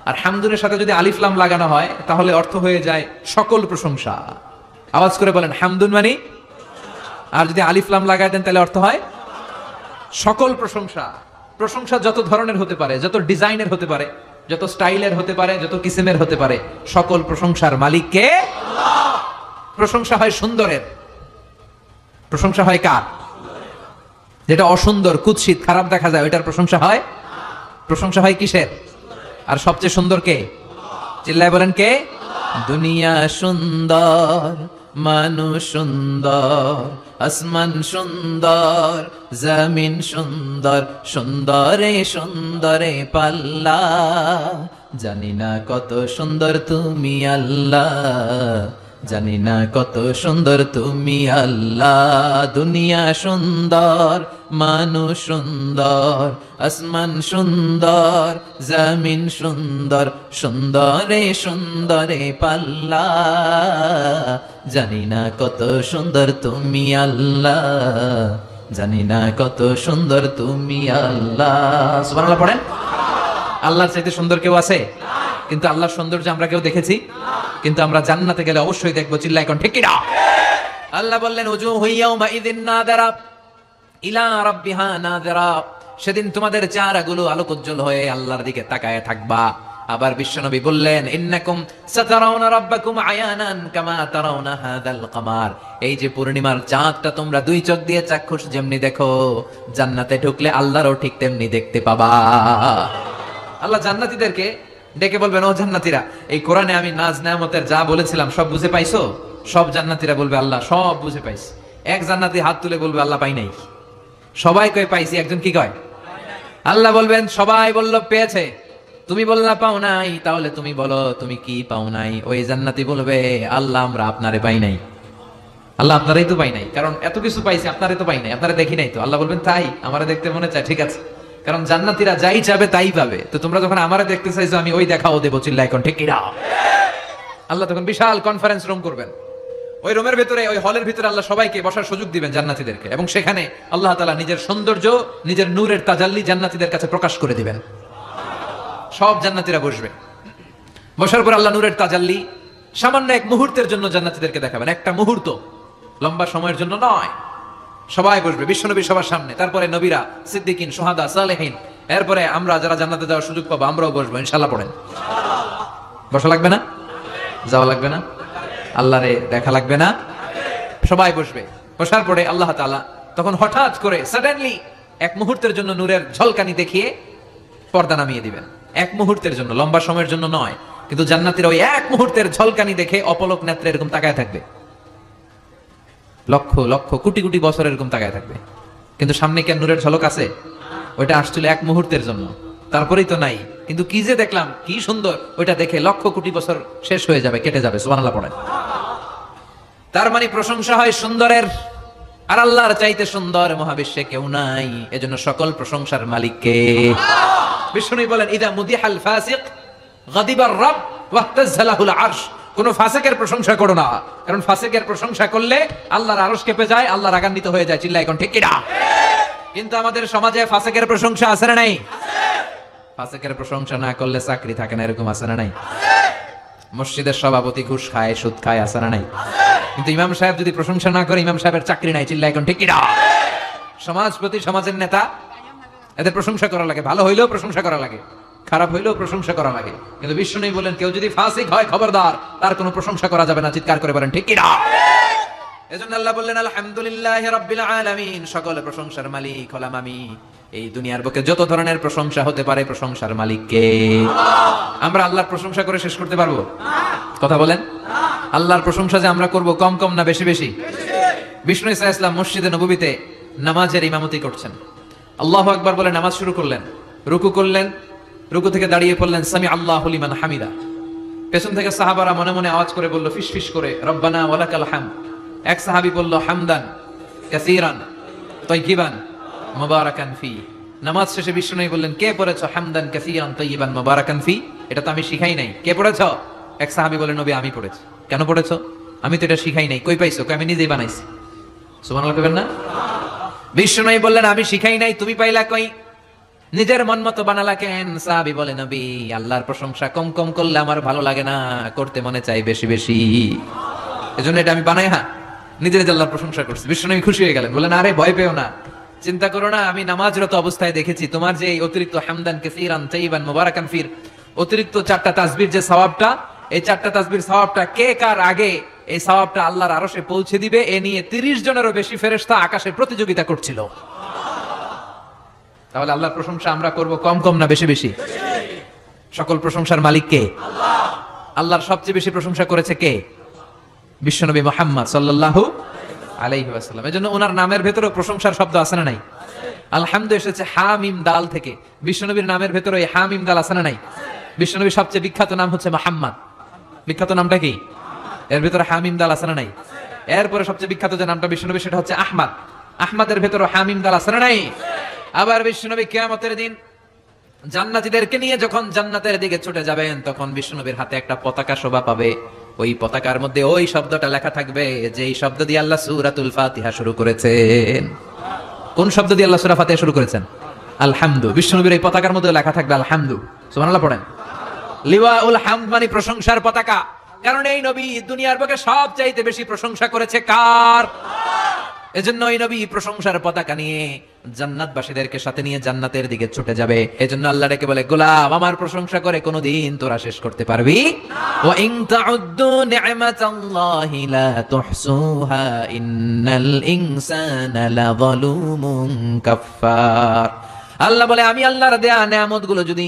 আর হামদুনের সাথে যদি আলিফ লাম লাগানো হয় তাহলে অর্থ হয়ে যায় সকল প্রশংসা। আওয়াজ করে বলেন হামদুন মানে, আর যদি আলিফ লাম লাগায় দেন তাহলে অর্থ হয় সকল প্রশংসা। প্রশংসা যত ধরনের হতে পারে, যত ডিজাইনের হতে পারে, যত স্টাইলের হতে পারে, যত কিসিমের হতে পারে, সকল প্রশংসার মালিক কে? প্রশংসা হয় সুন্দরের, প্রশংসা হয় কার? যেটা অসুন্দর, কুৎসিত, খারাপ দেখা যায় ওইটার প্রশংসা হয়। প্রশংসা হয় কিসের? আর সবচেয়ে সুন্দর কে? চিল্লায় বলেন কে? দুনিয়া সুন্দর, মানুষ সুন্দর, আসমান সুন্দর, জমিন সুন্দর, সুন্দরে সুন্দরে পাল্লা, জানি না কত সুন্দর তুমি আল্লাহ, জানি না কত সুন্দর তুমি আল্লাহ। দুনিয়া সুন্দর, মানুষ সুন্দর, আসমান সুন্দর, জমিন সুন্দর, সুন্দরে সুন্দরে পাল্লা, জানি না কত সুন্দর তুমি আল্লাহ, জানি না কত সুন্দর তুমি আল্লাহ। সুবহানাল্লাহ পড়েন। আল্লাহর চাইতে সুন্দর কেউ আছে? কিন্তু আল্লাহর সৌন্দর্য আমরা কেউ দেখেছি? কিন্তু আমরা জান্নাতে গেলে অবশ্যই দেখবো। চিল্লায় এখন ঠিক কিনা? আল্লাহ বললেন উজুহু ইয়াউমা ইযিন নাযিরা ইলা রাব্বিহা নাযিরা, সেদিন তোমাদের চেহারাগুলো আলোকোজ্জ্বল হয়ে আল্লাহর দিকে তাকায় থাকবা। আবার বিশ্বনবী বললেন ইন্নাকুম সাতারাউনা রাব্বাকুম আয়ানান কামা তারাউনা হাযাল কামার, এই যে পূর্ণিমার চাঁদটা তোমরা দুই চোখ দিয়ে চাক্ষুষ যেমনি দেখো, জান্নাতে ঢুকলে আল্লাহরও ঠিক তেমনি দেখতে পাবা। আল্লাহ জান্নাতীদেরকে ডেকে বলবেন ও জান্নাতীরা, এই কোরআনে আমি নাজ নেয়ামতের যা বলেছিলাম সব বুঝে পাইছো? সব জান্নাতীরা বলবে আল্লাহ সব বুঝে পাইছি। এক জান্নাতি হাত তুলে বলবে আল্লাহ পাই নাই। সবাই কয় পাইছি, একজন কি কয়? আল্লাহ বলবেন সবাই বলল পেয়েছে, তুমি বললা পাও নাই, তাহলে তুমি বলো তুমি কি পাও নাই। ওই জান্নাতি বলবে আল্লাহ আমরা আপনারে পাই নাই। আল্লাহ আপনারাই তো পাই নাই, কারণ এত কিছু পাইছি আপনারে তো পাই নাই, আপনারা দেখি নাই তো। আল্লাহ বলবেন তাই? আমারে দেখতে মনে চায়, ঠিক আছে, কারণ জান্নাতীরা যাই চাবে তাই পাবে। তো তোমরা যখন আমারে দেখতে চাইছো আমি ওই দেখাও দেবো। চিল্লা এখন ঠিক কিনা? আল্লাহ তখন বিশাল কনফারেন্স রুম করবেন। ওই রুমের ভিতরে, ওই হলের ভিতরে আল্লাহ সবাইকে বসার সুযোগ দিবেন জান্নাতীদেরকে, এবং সেখানে আল্লাহ তাআলা নিজের সৌন্দর্য, নিজের নূরের তাজাল্লি জান্নাতীদের কাছে প্রকাশ করে দিবেন। সব জান্নাতীরা বসবে। বসার পর আল্লাহ নূরের তাজাল্লি সামান্য এক মুহূর্তের জন্য জান্নাতীদেরকে দেখাবেন। একটা মুহূর্ত, লম্বা সময়ের জন্য নয়। সবাই বসবে বিশ্বনবী সবার সামনে, তারপরে নবীরা, সিদ্দিকিন, সুহাদা, সালেহিন, এরপরে আমরা যারা জান্নাতে যাওয়ার সুযোগ পাবো আমরাও বসবো ইনশাআল্লাহ। পড়েন। বসা লাগবে না? যাওয়া লাগবে না? আল্লাহরে দেখা লাগবে না? সবাই বসবে। বসার পরে আল্লাহ তাআলা তখন হঠাৎ করে সাডেনলি এক মুহূর্তের জন্য নূরের ঝলকানি দেখিয়ে পর্দা নামিয়ে দিবেন। এক মুহূর্তের জন্য, লম্বা সময়ের জন্য নয়। কিন্তু জান্নাতীরা ওই এক মুহূর্তের ঝলকানি দেখে অপলক নেত্রে এরকম তাকায় থাকবে। লক্ষ লক্ষ কোটি কোটি বছর এরকম তাকায় থাকবে। কিন্তু সামনে কি নূরের ঝলক আছে? ওইটা আসছিল এক মুহূর্তের জন্য, তারপরেই তো নাই। কিন্তু কি যে দেখলাম, কি সুন্দর! ওইটা দেখে লক্ষ কোটি বছর শেষ হয়ে যাবে, কেটে যাবে। সুবহানাল্লাহ পড়েন। তার মানে প্রশংসা হয় সুন্দরের, আর আল্লাহর চাইতে সুন্দর মহাবিশ্বে কেউ নাই। এজন্য সকল প্রশংসার মালিক কে? বিষ্ণু বলেন ইদা মুদিহাল ফাসিক গাদিবার রব ওয়াহতাজ্জালাহুল আরশ, কোন ফাসিকের প্রশংসা করো না, কারণ ফাসিকের প্রশংসা করলে আল্লাহর আরশ কেঁপে যায়, আল্লাহ রাগান্বিত হয়ে যায়। চিল্লা এখন ঠিক কিনা? কিন্তু আমাদের সমাজে ফাসিকের প্রশংসা আছে না নাই? ফাসিকের প্রশংসা না করলে চাকরি থাকে না, এরকম আছে না নাই? মসজিদের সভাপতি ঘুষ খায়, সুদ খায়, আছে না নাই? কিন্তু ইমাম সাহেব যদি প্রশংসা না করে, ইমাম সাহেবের চাকরি নাই, চিল্লা এখন ঠিক কিনা? সমাজপতি, সমাজের নেতা, এদের প্রশংসা করা লাগে, ভালো হইলেও প্রশংসা করা লাগে, খারাপ হইলেও প্রশংসা করা লাগে। কিন্তু বিষ্ণু বলেন কেউ যদি ফাসিক হয় খবরদার, তার কোনো প্রশংসা করা যাবে না, চিৎকার করে বলেন ঠিক কিনা? এজন্য আল্লাহ বললেন আলহামদুলিল্লাহি রাব্বিল আলামিন, সকল প্রশংসার মালিক হলাম আমি। এই দুনিয়ার বুকে যত ধরনের প্রশংসা হতে পারে, প্রশংসার মালিক কে? আমরা আল্লাহর প্রশংসা করে শেষ করতে পারবো? কথা বলেন। আল্লাহর প্রশংসা যে আমরা করব কম কম না বেশি বেশি? বিষ্ণু ঈসা ইসলাম মসজিদে নববীতে নামাজের ইমামতি করছেন। আল্লাহু আকবার বলে নামাজ শুরু করলেন, রুকু করলেন, রুকু থেকে দাঁড়িয়ে পড়লেন সামি আল্লাহু লিমান হামিদা। পেছন থেকে সাহাবারা মনে মনে আওয়াজ করে বলল, ফিসফিস করে, রব্বানা ওয়ালাকাল হামদ। এক সাহাবী বলল, হামদান কাসীরান তাইয়িবান মুবারাকান ফি। নামাজ শেষে বিষ্ণু বললেন, কে পড়েছো হামদান কাসীরান তাইয়িবান মুবারাকান ফি? এটা তো আমি শিখাই নাই, কে পড়েছো? এক সাহাবী বলেন, নবী আমি পড়েছি। কেন পড়েছো? আমি তো এটা শিখাই নাই। কই পাইছো? কই আমি নিজেই বানাইছি। সুবহানাল্লাহ কইবেন না? বিষ্ণু বললেন, আমি শিখাই নাই, তুমি পাইলা কই? নিজের মন মতো বানালা কেন? সাহাবী বলে, নবী আল্লাহর প্রশংসা কম কম করলে আমার ভালো লাগে না, করতে মনে চাই বেশি বেশি, এজন্য এটা আমি বানাই নিজের আল্লাহর প্রশংসা করছি। বিষ্ণু খুশি হয়ে গেলেন, বলেন আরে ভয় পেও না, চিন্তা করো না, আমি নামাজরত অবস্থায় দেখেছি তোমার যে এই অতিরিক্ত হামদান কাসীরান তাইয়িবান মুবারাকান ফির অতিরিক্ত 4টা তাসবির যে সওয়াবটা, এই 4টা তাসবির সওয়াবটা কে কার আগে এই সওয়াবটা আল্লাহর আরশে পৌঁছে দিবে, এ নিয়ে 30 জনেরও বেশি ফেরেশতা আকাশে প্রতিযোগিতা করছিল। তাহলে আল্লাহর প্রশংসা আমরা করব কম কম না বেশি বেশি? সকল প্রশংসার মালিক কে? আল্লাহ। আল্লাহর সবচেয়ে বেশি প্রশংসা করেছে কে? বিশ্বনবী মুহাম্মদ সাল্লাল্লাহু আলাইহি ওয়াসাল্লাম। এজন্য ওনার নামের ভেতরে প্রশংসার শব্দ আছে না নাই? আলহামদু এসেছে হা মিম দাল থেকে। বিশ্বনবীর নামের ভেতরে এই হা মিম দাল আছে না নাই? বিশ্বনবীর সবচেয়ে বিখ্যাত নাম হচ্ছে মুহাম্মদ। বিখ্যাত নামটা কি? এর ভেতরে হা মিম দাল আছে না নাই? এরপরে সবচেয়ে বিখ্যাত যে নামটা বিশ্বনবী, সেটা হচ্ছে আহমদ। আহমদের ভেতরে হা মিম দাল আছে না নাই? আবার বিশ্বনবী কিয়ামতের দিন জান্নাতীদেরকে নিয়ে যখন জান্নাতের দিকে ছুটে যাবেন, তখন বিশ্বনবীর হাতে একটা পতাকা শোভা পাবে। ওই পতাকার মধ্যে ওই শব্দটা লেখা থাকবে যে এই শব্দ দিয়ে আল্লাহ সূরাতুল ফাতিহা শুরু করেছেন। কোন শব্দ দিয়ে আল্লাহ সূরা ফাতিহা শুরু করেছেন? আলহামদু। বিশ্বনবীর এই পতাকার মধ্যে লেখা থাকবে আলহামদু। সুবহানাল্লাহ পড়েন। লিওয়াউল হামদ মানে প্রশংসার পতাকা। কারণ এই নবী দুনিয়ার বুকে সবচাইতে বেশি প্রশংসা করেছে কার? এজন্য এই নবী প্রশংসার পতাকা নিয়ে জান্নাতবাসীদেরকে সাথে নিয়ে জান্নাতের দিকে ছুটে যাবে। এজন্য আল্লাহ ডেকে বলে, গোলাম আমার প্রশংসা করে কোনোদিন তোরা শেষ করতে পারবি? ওয়া ইন তাউদ্দু নি'মাতাল্লাহি লা তুহসুহা ইন্নাল ইনসানা লাযালুমুন কাফফার। আল্লাহ বলে, আমি আল্লাহর দেয়া নেয়ামতগুলো যদি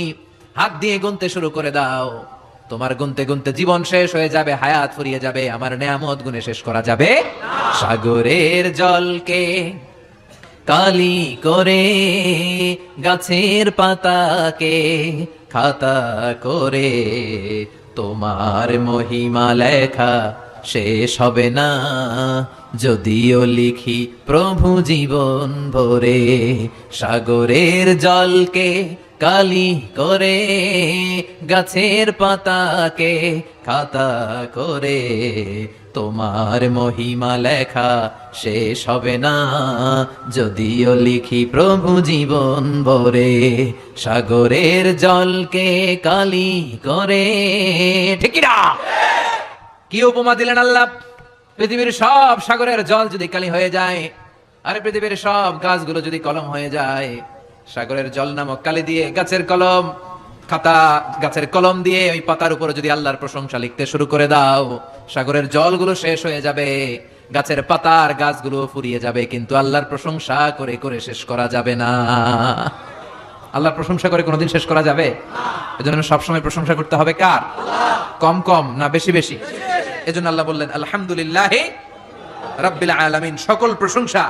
হাত দিয়ে গুনতে শুরু করে দাও, তোমার গুনতে গুনতে জীবন শেষ হয়ে যাবে, হায়াত ফুরিয়ে যাবে, আমার নেয়ামত গুনে শেষ করা যাবে না। সাগরের জলকে কালি করে, গাছের পাতাকে খাতা করে, তোমার মহিমা লেখা শেষ হবে না, যদিও লিখি প্রভু জীবন ভরে। সাগরের জলকে কালি করে, গাছের পাতাকে খাতা করে, তোমার মহিমা লেখা শেষ হবে না, যদিও লিখি প্রভু জীবন ভরে। সাগরের জলকে কালি করে, ঠিক না? কি উপমা দিলেন আল্লাহ! পৃথিবীর সব সাগরের জল যদি কালি হয়ে যায়, আর পৃথিবীর সব গাছগুলো যদি কলম হয়ে যায়, সাগরের জল নামক কালি দিয়ে গাছের কলম, খাতা গাছের কলম দিয়ে ওই পাতার উপরে যদি আল্লাহর প্রশংসা লিখতে শুরু করে দাও, সাগরের জলগুলো শেষ হয়ে যাবে, গাছের পাতা আর গাছগুলো ফুরিয়ে যাবে, কিন্তু আল্লাহর প্রশংসা করে করে শেষ করা যাবে না। আল্লাহর প্রশংসা করে কোনোদিন শেষ করা যাবে? এজন্য সবসময় প্রশংসা করতে হবে কার? কম কম না বেশি বেশি? এজন্য আল্লাহ বললেন আলহামদুলিল্লাহি রাব্বিল আলামিন, সকল প্রশংসা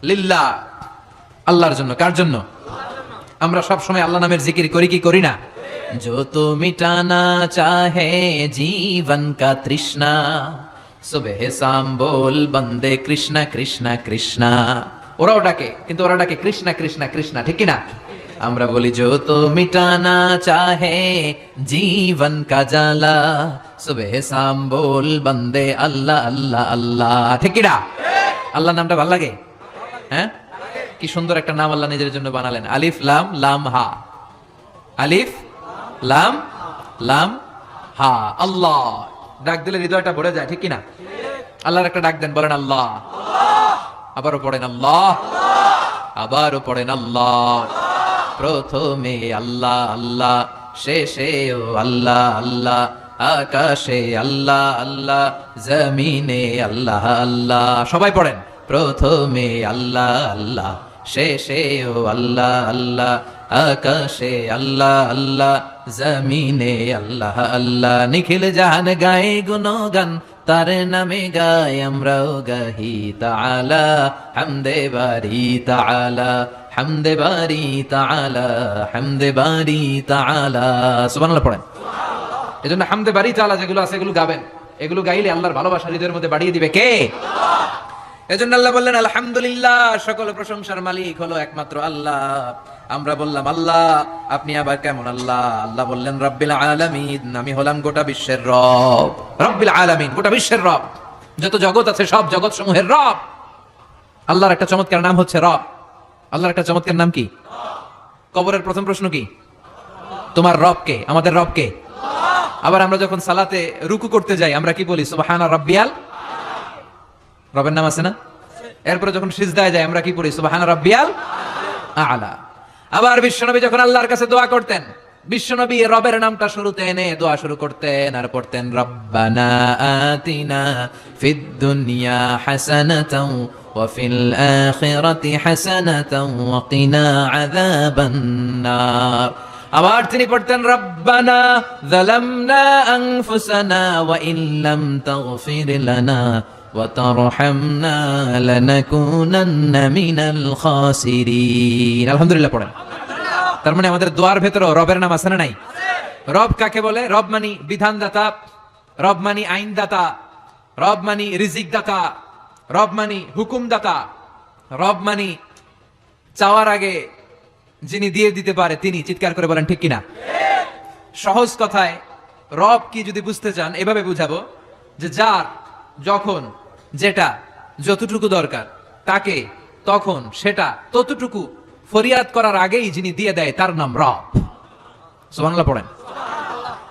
লিল্লাহ, আল্লাহর জন্য। কার জন্য? আমরা সব সময় আল্লাহ নামের জিকির করি কি করি না? जो तो मिटाना चाहे जीवन का तृष्णा, सुबह शाम बोल बंदे कृष्णा कृष्णा कृष्णा। ওরাও ডাকে, কিন্তু ওরা ডাকে কৃষ্ণা কৃষ্ণা কৃষ্ণা, ঠিক কি না? আমরা বলি जो तो मिटाना चाहे जीवन का जाला, सुबह शाम बोल बंदे अल्लाह अल्लाह अल्लाह, ঠিক কি না? আল্লাহ নামটা ভালো লাগে? হ্যাঁ, কি সুন্দর একটা নাম আল্লাহ নিজের জন্য বানালেন, আলিফ লাম লাম হা। আলিফ লাম লাম হা, আল্লাহ। ডাক দিলে হৃদয়টা ভরে যায়, ঠিক কিনা? আল্লাহর একটা ডাক দেন, বলেন আল্লাহ। আবারও পড়েন আল্লাহ, আবারও পড়েন আল্লাহ। প্রথমে আল্লাহ আল্লাহ, শেষেও আল্লাহ আল্লাহ, আকাশে আল্লাহ আল্লাহ, জমিনে আল্লাহ আল্লাহ। সবাই পড়েন, প্রথমে আল্লাহ আল্লাহ, শেষেও আল্লাহ আল্লাহ, আকাশে আল্লাহ আল্লাহ, জমিনে আল্লাহ আল্লাহ। নিখিল জাহান গায়ে গুণগান, তার নামে গায় আমরাও গাহি তাআলা, হামদে বারি তাআলা, হামদে বারি তাআলা, হামদে বারি তাআলা। সুবহানাল্লাহ পড়েন। এজন্য হামদে বারি তাআলা যেগুলো আছে এগুলো গাবেন, এগুলো গাইলে আল্লাহর ভালোবাসা হৃদয়ের মধ্যে বাড়িয়ে দিবে কে? এজন্য আল্লাহ বললেন আলহামদুলিল্লাহ, সকল প্রশংসার মালিক হলো একমাত্র আল্লাহ। আমরা বললাম আল্লাহ, আপনি আবার কেমন আল্লাহ? আল্লাহ বললেন রব্বিল আলামিন, আমি হলাম গোটা বিশ্বের রব। রব্বিল আলামিন, গোটা বিশ্বের রব, যত জগৎ আছে সব জগৎ সমূহের রব। আল্লাহর একটা চমৎকার নাম হচ্ছে রব। আল্লাহর একটা চমৎকার নাম কি? কবরের প্রথম প্রশ্ন কি? তোমার রব কে? আমাদের রব কে? আবার আমরা যখন সালাতে রুকু করতে যাই আমরা কি বলি? সুবহানা রাব্বিয়াল, রবের নাম আছে না? এরপরে যখন সিজদায় যাই আমরা কি পড়ি? সুবহানা রাব্বিয়াল আ'লা। আবার বিশ্বনবী যখন আল্লাহর কাছে দোয়া করতেন, বিশ্বনবী রবের নামটা শুরুতে এনে দোয়া শুরু করতেন আর পড়তেন রব্বানা আতিনা ফিদ দুনিয়া হাসানাতাও ওয়া ফিল আখিরাতি হাসানাতাও ওয়া কিনা আযাবান নার। আবার তিনি পড়তেন রব্বানা যালামনা আনফুসানা ওয়া ইল্লাম তাগফির লানা ওয়া তারহামনা লানাকুনান্না মিনাল খাসিরিন। আলহামদুলিল্লাহ পড়েন। তার মানে আমাদের দোয়ার ভেতরে রবের নাম আছে না নাই? রব কাকে বলে? রব মানি বিধানদাতা, রব মানি আইনদাতা, রব মানি রিজিক দাতা, রব মানি হুকুমদাতা, রব মানি চাওয়ার আগে যিনি দিয়ে দিতে পারে তিনি। চিৎকার করে বলেন ঠিক কিনা? সহজ কথায় রব কি যদি বুঝতে চান এভাবে বুঝাবো যে যার যখন যেটা যতটুকু দরকার তাকে তখন সেটা ততটুকু ফরিয়াদ করার আগেই যিনি দিয়ে দেয় তার নাম রব। সুবহানাল্লাহ পড়েন।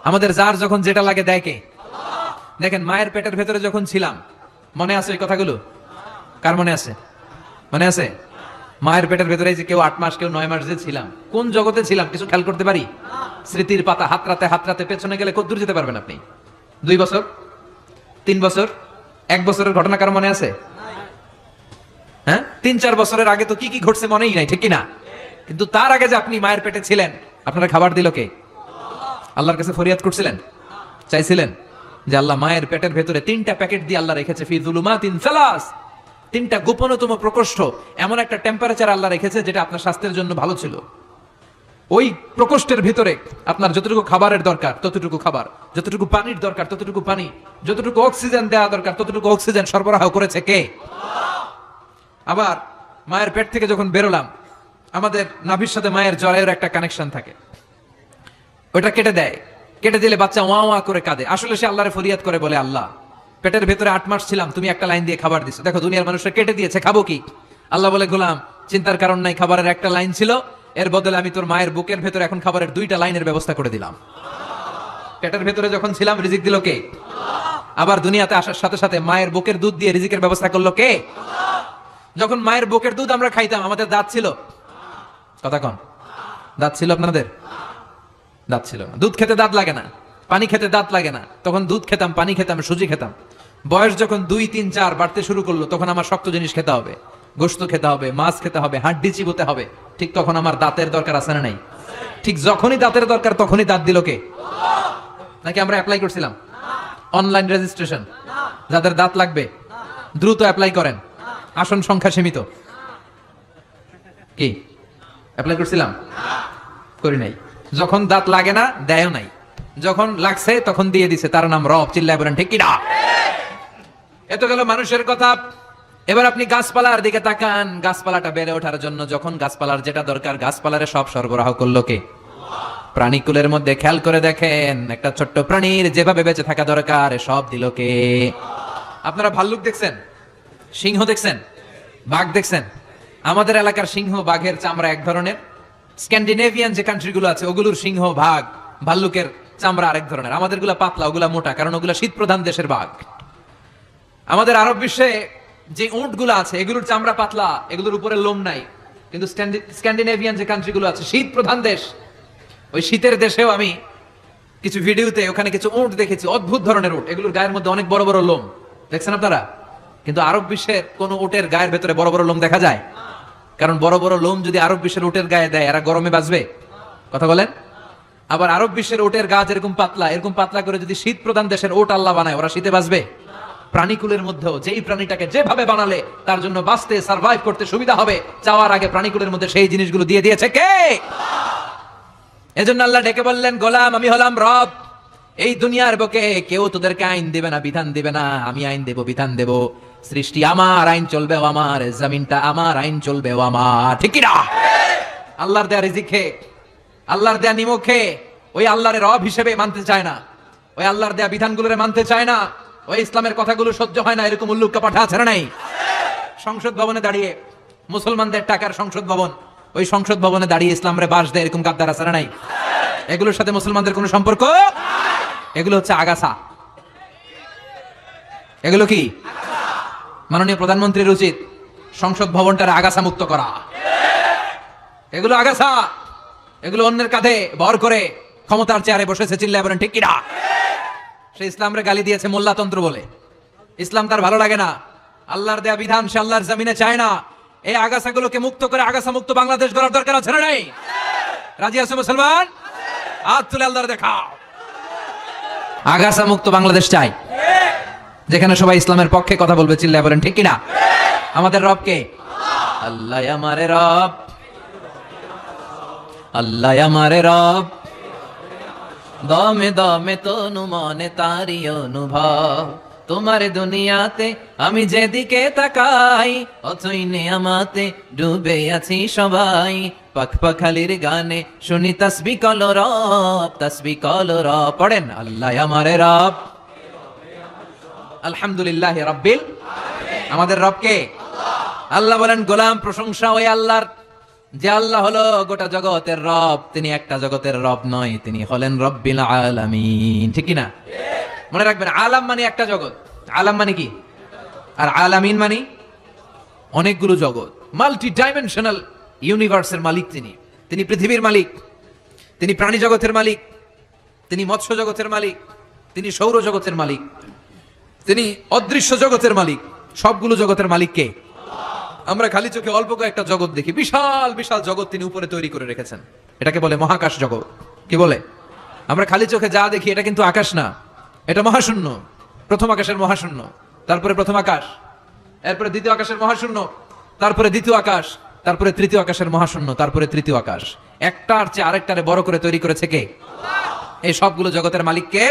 আমাদের যার যখন যেটা লাগে দেয় কে? দেখেন মায়ের পেটের ভেতরে যখন ছিলাম, মনে আছে এই কথাগুলো? কার মনে আছে? মনে আছে? মায়ের পেটের ভেতরে যে কেউ 8 মাস কেউ 9 মাস যে ছিলাম, কোন জগতে ছিলাম কিছু খেয়াল করতে পারি? স্মৃতির পাতা হাতরাতে পেছনে গেলে কত দূর যেতে পারবেন আপনি? 2 বছর, 3 বছর, 1 বছরের ঘটনা কার মনে আছে? হ্যাঁ, 3-4 বছরের আগে তো কি কি ঘটছে মনেই নাই, ঠিক কিনা? কিন্তু তার আগে যে আপনি মায়ের পেটে ছিলেন, আপনারা খাবার দিল কে? আল্লাহর কাছে ফরিয়াদ করছিলেন, চাইছিলেন যে আল্লাহ মায়ের পেটের ভেতরে 3টা প্যাকেট দিয়ে আল্লাহ রেখেছে ফি যুলুমাতিন সালাস, 3টা গোপনতম প্রকোষ্ঠ, এমন একটা টেম্পারেচার আল্লাহ রেখেছে যেটা আপনার স্বাস্থ্যের জন্য ভালো ছিল। ওই প্রকোষ্ঠের ভিতরে আপনার যতটুকু খাবারের দরকার ততটুকু খাবার, যতটুকু পানির দরকার ততটুকু পানি, যতটুকু অক্সিজেন দেওয়া দরকার ততটুকু অক্সিজেন সরবরাহ করেছে কে? আবার মায়ের পেট থেকে যখন বেরোলাম, আমাদের নাভির সাথে মায়ের জরায়ুর একটা কানেকশন থাকে, ওটা কেটে দেয়। কেটে দিলে বাচ্চা ওয়া ওয়া করে কাঁদে। আসলে সে আল্লাহরে ফরিয়াদ করে বলে, আল্লাহ পেটের ভেতরে 8 মাস ছিলাম, তুমি একটা লাইন দিয়ে খাবার দিছো, দেখো দুনিয়ার মানুষরা কেটে দিয়েছে, খাবো কি? আল্লাহ বলে, গোলাম চিন্তার কারণ নাই, খাবারের একটা লাইন ছিল, এর বদলে আমি তোর মায়ের বুকের ভেতরে এখন খাবারের 2টা লাইনের ব্যবস্থা করে দিলাম। পেটের ভেতরে যখন ছিলাম রিজিক দিল কে? আবার দুনিয়াতে আসার সাথে সাথে মায়ের বুকের দুধ দিয়ে রিজিকের ব্যবস্থা করলো কে? যখন মায়ের বুকের দুধ আমরা খাইতাম আমাদের দাঁত ছিল? কথা কন, দাঁত ছিল আপনাদের? দাঁত ছিল না। দুধ খেতে দাঁত লাগে না, পানি খেতে দাঁত লাগে না, তখন দুধ খেতাম, পানি খেতাম, সুজি খেতাম। বয়স যখন 2, 3, 4 বাড়তে শুরু করলো তখন আমার শক্ত জিনিস খেতে হবে, গোশত খেতে হবে, মাছ খেতে হবে, হাড্ডি চিবোতে হবে। ঠিক তখন আমার দাঁতের দরকার আছে না নাই? ঠিক যখনই দাঁতের দরকার তখনই দাঁত দিল কে? নাকি আমরা অ্যাপ্লাই করছিলাম? অনলাইন রেজিস্ট্রেশন, যাদের দাঁত লাগবে দ্রুত অ্যাপ্লাই করেন, আসন সংখ্যা সীমিত। কি অ্যাপ্লাই করছিলাম? করি নাই। যখন দাঁত লাগে না দেয়ও নাই, যখন লাগছে তখন দিয়ে দিছে, তার নাম রব। চিল্লায় বলেন ঠিক কিনা? এত গেল মানুষের কথা। এবার আপনি গাছপালার দিকে তাকান, গাছপালাটা বেড়ে ওঠার জন্য যখন গাছপালার যেটা দরকার গাছপালারে সব সরবরাহ করলো কে? প্রাণীকুলের মধ্যে খেয়াল করে দেখেন, একটা ছোট্ট প্রাণীর যেভাবে বেঁচে থাকা দরকার সব দিল কে? আপনারা ভাল্লুক দেখছেন, সিংহ দেখছেন, বাঘ দেখছেন? আমাদের এলাকার সিংহ বাঘের চামড়া এক ধরনের, স্ক্যান্ডিনেভিয়ান যে কান্ট্রিগুলো আছে ওগুলোর সিংহ ভাগ ভাল্লুকের চামড়া আরেক ধরনের, আমাদের গুলা পাতলা, ওগুলা মোটা, কারণ ওগুলা শীত প্রধান দেশের বাঘ। আমাদের আরব বিশ্বে যে উট গুলা আছে এগুলোর চামড়া পাতলা, এগুলোর উপরে লোম নাই। কিন্তু স্ক্যান্ডিনেভিয়ান যে কান্ট্রিগুলো আছে শীত প্রধান দেশ, ওই শীতের দেশেও আমি কিছু ভিডিওতে ওখানে কিছু উট দেখেছি, অদ্ভুত ধরনের উট, এগুলোর গায়ের মধ্যে অনেক বড় বড় লোম, দেখছেন আপনারা? কিন্তু আরব বিশ্বের কোন উটের গায়ের ভেতরে বড় বড় লোম দেখা যায়? কারণ বড় বড় লোম যদি আরব বিশ্বের উটের গায়ে দেয় এরা গরমে বাঁচবে? কথা বলেন। আবার আরব বিশ্বের উটের গা যেরকম পাতলা, এরকম পাতলা করে যদি শীত প্রধান দেশের উট আল্লাহ বানায়, ওরা শীতে বাঁচবে? প্রাণীকুলের মধ্যেও যেই প্রাণীটাকে যেভাবে বানালে তার জন্য বাঁচতে সার্ভাইভ করতে সুবিধা হবে, চাওয়ার আগে প্রাণীকুলের মধ্যে সেই জিনিসগুলো দিয়ে দিয়েছে কে? এজন্য আল্লাহ ডেকে বললেন, গোলাম আমি হলাম রব, এই দুনিয়ার বুকে কেউ তোদেরকে আইন দিবে না, বিধান দিবে না, আমি আইন দেব, বিধান দেব। সৃষ্টি আমার, আইন চলবে ও আমার, জমিনটা আমার, আইন চলবে ও আমার, ঠিক কি না? আল্লাহর দেয়া রিজিক খেয়ে, আল্লাহর দেয়া নিমক খেয়ে ওই আল্লাহর রব হিসেবে মানতে চায় না, ওই আল্লাহর দেয়া বিধানগুলোরে মানতে চায় না, ওই ইসলামের কথাগুলো সহ্য হয় না, এরকম উল্লুক্কা পাঠা আছে না নাই? সংসদ ভবনে দাঁড়িয়ে, মুসলমানদের টাকার সংসদ ভবন, ওই সংসদ ভবনে দাঁড়িয়ে ইসলামরে বাস দেয় এরকম গাদ্দার আছে না নাই? এগুলোর সাথে মুসলমানদের কোনো সম্পর্ক? এগুলো হচ্ছে আগাছা। এগুলো কি? মাননীয় প্রধানমন্ত্রীর উচিত সংসদ ভবনটারে আগাছা মুক্ত করা। এগুলো আগাছা, এগুলো অন্যের কাঁধে ভর করে ক্ষমতার চেয়ারে বসেছে, চিল্লায় বলেন ঠিক কিনা? সে ইসলামরে গালি দিয়েছে মোল্লাতন্ত্র বলে, ইসলাম তার ভালো লাগে না, আল্লাহর দেয়া বিধান সে আল্লাহর জমিনে চায় না। এই আগাছাগুলোকে মুক্ত করে আগাছা মুক্ত বাংলাদেশ গড়ার দরকার আছে না নাই? রাজি আছে মুসলমান? হাত তুলে আল্লাহর দেখাও। আগাছা মুক্ত বাংলাদেশ চাই, যেখানে সবাই ইসলামের পক্ষে কথা বলবে, চিল্লায় বলেন ঠিক কিনা? আমাদের রব কে? আল্লাহ আমারে রব, আল্লাহ আমারে রব, দমে দমে তনু মনে তারি অনুভব। তোমার দুনিয়াতে আমি যেদিকে তাকাই, অথই নেয়ামাতে ডুবে আছি সবাই। পাখ পাখালির গানে শুনি তাসবিহ কলো রব, তাসবিহ কলো রব। পড়েন, আল্লাহ আমারে রব, আলহামদুলিল্লাহ রাব্বিল। আমাদের রব কে? আল্লাহ বলেন, গোলাম প্রশংসা ওই আল্লাহর, যে আল্লাহ হলো গোটা জগতের রব। তিনি একটা জগতের রব নয়, তিনি হলেন রব্বিল আলামিন, ঠিক কি না? মনে রাখবেন, আলাম মানে একটা জগৎ, আলাম মানে কি? আর আলামিন মানে অনেকগুলো জগৎ, মাল্টি ডাইমেনশনাল ইউনিভার্সের মালিক তিনি। তিনি পৃথিবীর মালিক, তিনি প্রাণী জগতের মালিক, তিনি মৎস্য জগতের মালিক, তিনি সৌর জগতের মালিক, তিনি অদৃশ্য জগতের মালিক। সবগুলো জগতের মালিক কে? আমরা খালি চোখে অল্প কয়েকটা জগৎ দেখি, বিশাল বিশাল জগৎ তিনি উপরে তৈরি করে রেখেছেন, এটাকে বলে মহাকাশ জগৎ। কি বলে? আমরা খালি চোখে যা দেখি এটা কিন্তু আকাশ না, এটা মহাশূন্য। প্রথম আকাশের মহাশূন্য, তারপরে প্রথম আকাশ, এরপরে দ্বিতীয় আকাশের মহাশূন্য, তারপরে দ্বিতীয় আকাশ, তারপরে তৃতীয় আকাশের মহাশূন্য, তারপরে তৃতীয় আকাশ। একটার চেয়ে আরেকটারে বড় করে তৈরি করেছে কে? এই সবগুলো জগতের মালিক কে?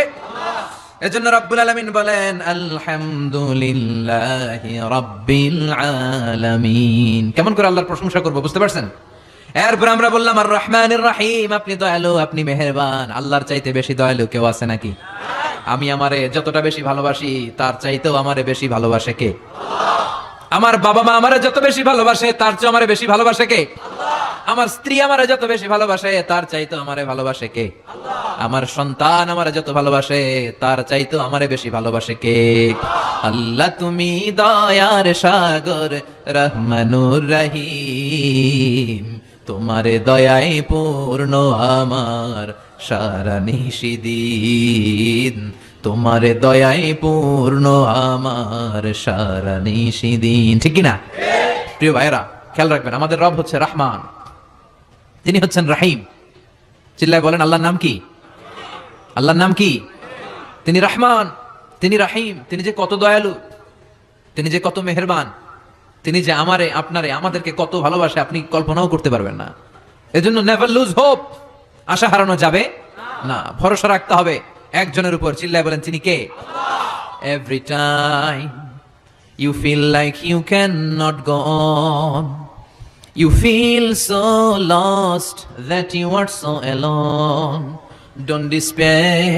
এজন্য রব্বুল আলামিন বলেন, আলহামদুলিল্লাহি রাব্বিল আলামিন। কেমন করে আল্লাহর প্রশংসা করব, বুঝতে পারছেন? এরপর আমরা বললাম আর রহমানির রহিম, আপনি দয়ালু, আপনি মেহেরবান। আল্লাহর চাইতে বেশি দয়ালু কেউ আছে নাকি? আমি আমারে যতটা বেশি ভালোবাসি তার চাইতেও আমারে বেশি ভালোবাসে কে? আমার বাবা মা আমারে যত বেশি ভালোবাসে তার চেয়ে আমারে বেশি ভালোবাসে কে? আমার স্ত্রী আমারে যত বেশি ভালোবাসে তার চাইতেও আমারে ভালোবাসে কে? আমার সন্তান আমারে যত ভালোবাসে তার চাইতেও আমারে বেশি ভালোবাসে কে? আল্লাহ তুমি দয়ার সাগর, রহমানুর রহিম। তোমারে দয়ায় পূর্ণ আমার সারা নিশিদিন, তোমারে দয়ায় পূর্ণ আমার সারা নিশিদিন, ঠিক কিনা? প্রিয় ভাইরা, খেয়াল রাখবেন, আমাদের রব হচ্ছে রহমান, তিনি হচ্ছেন রহিম। চিল্লায় বলেন, আল্লাহর নাম কি? আল্লাহর নাম কি? তিনি রহমান, তিনি রহিম। তিনি যে কত দয়ালু, তিনি যে কত মেহেরবান, তিনি যে আমারে আপনারে আমাদেরকে কত ভালোবাসে আপনি কল্পনাও করতে পারবেন না। এজন্য নেভার লুজ হোপ, আশা হারানো যাবে না, ভরসা রাখতে হবে একজনের উপর। চিল্লায় বলেন, তিনি কে? Every time you feel like you can not go on, you feel so lost that you are so alone, don't despair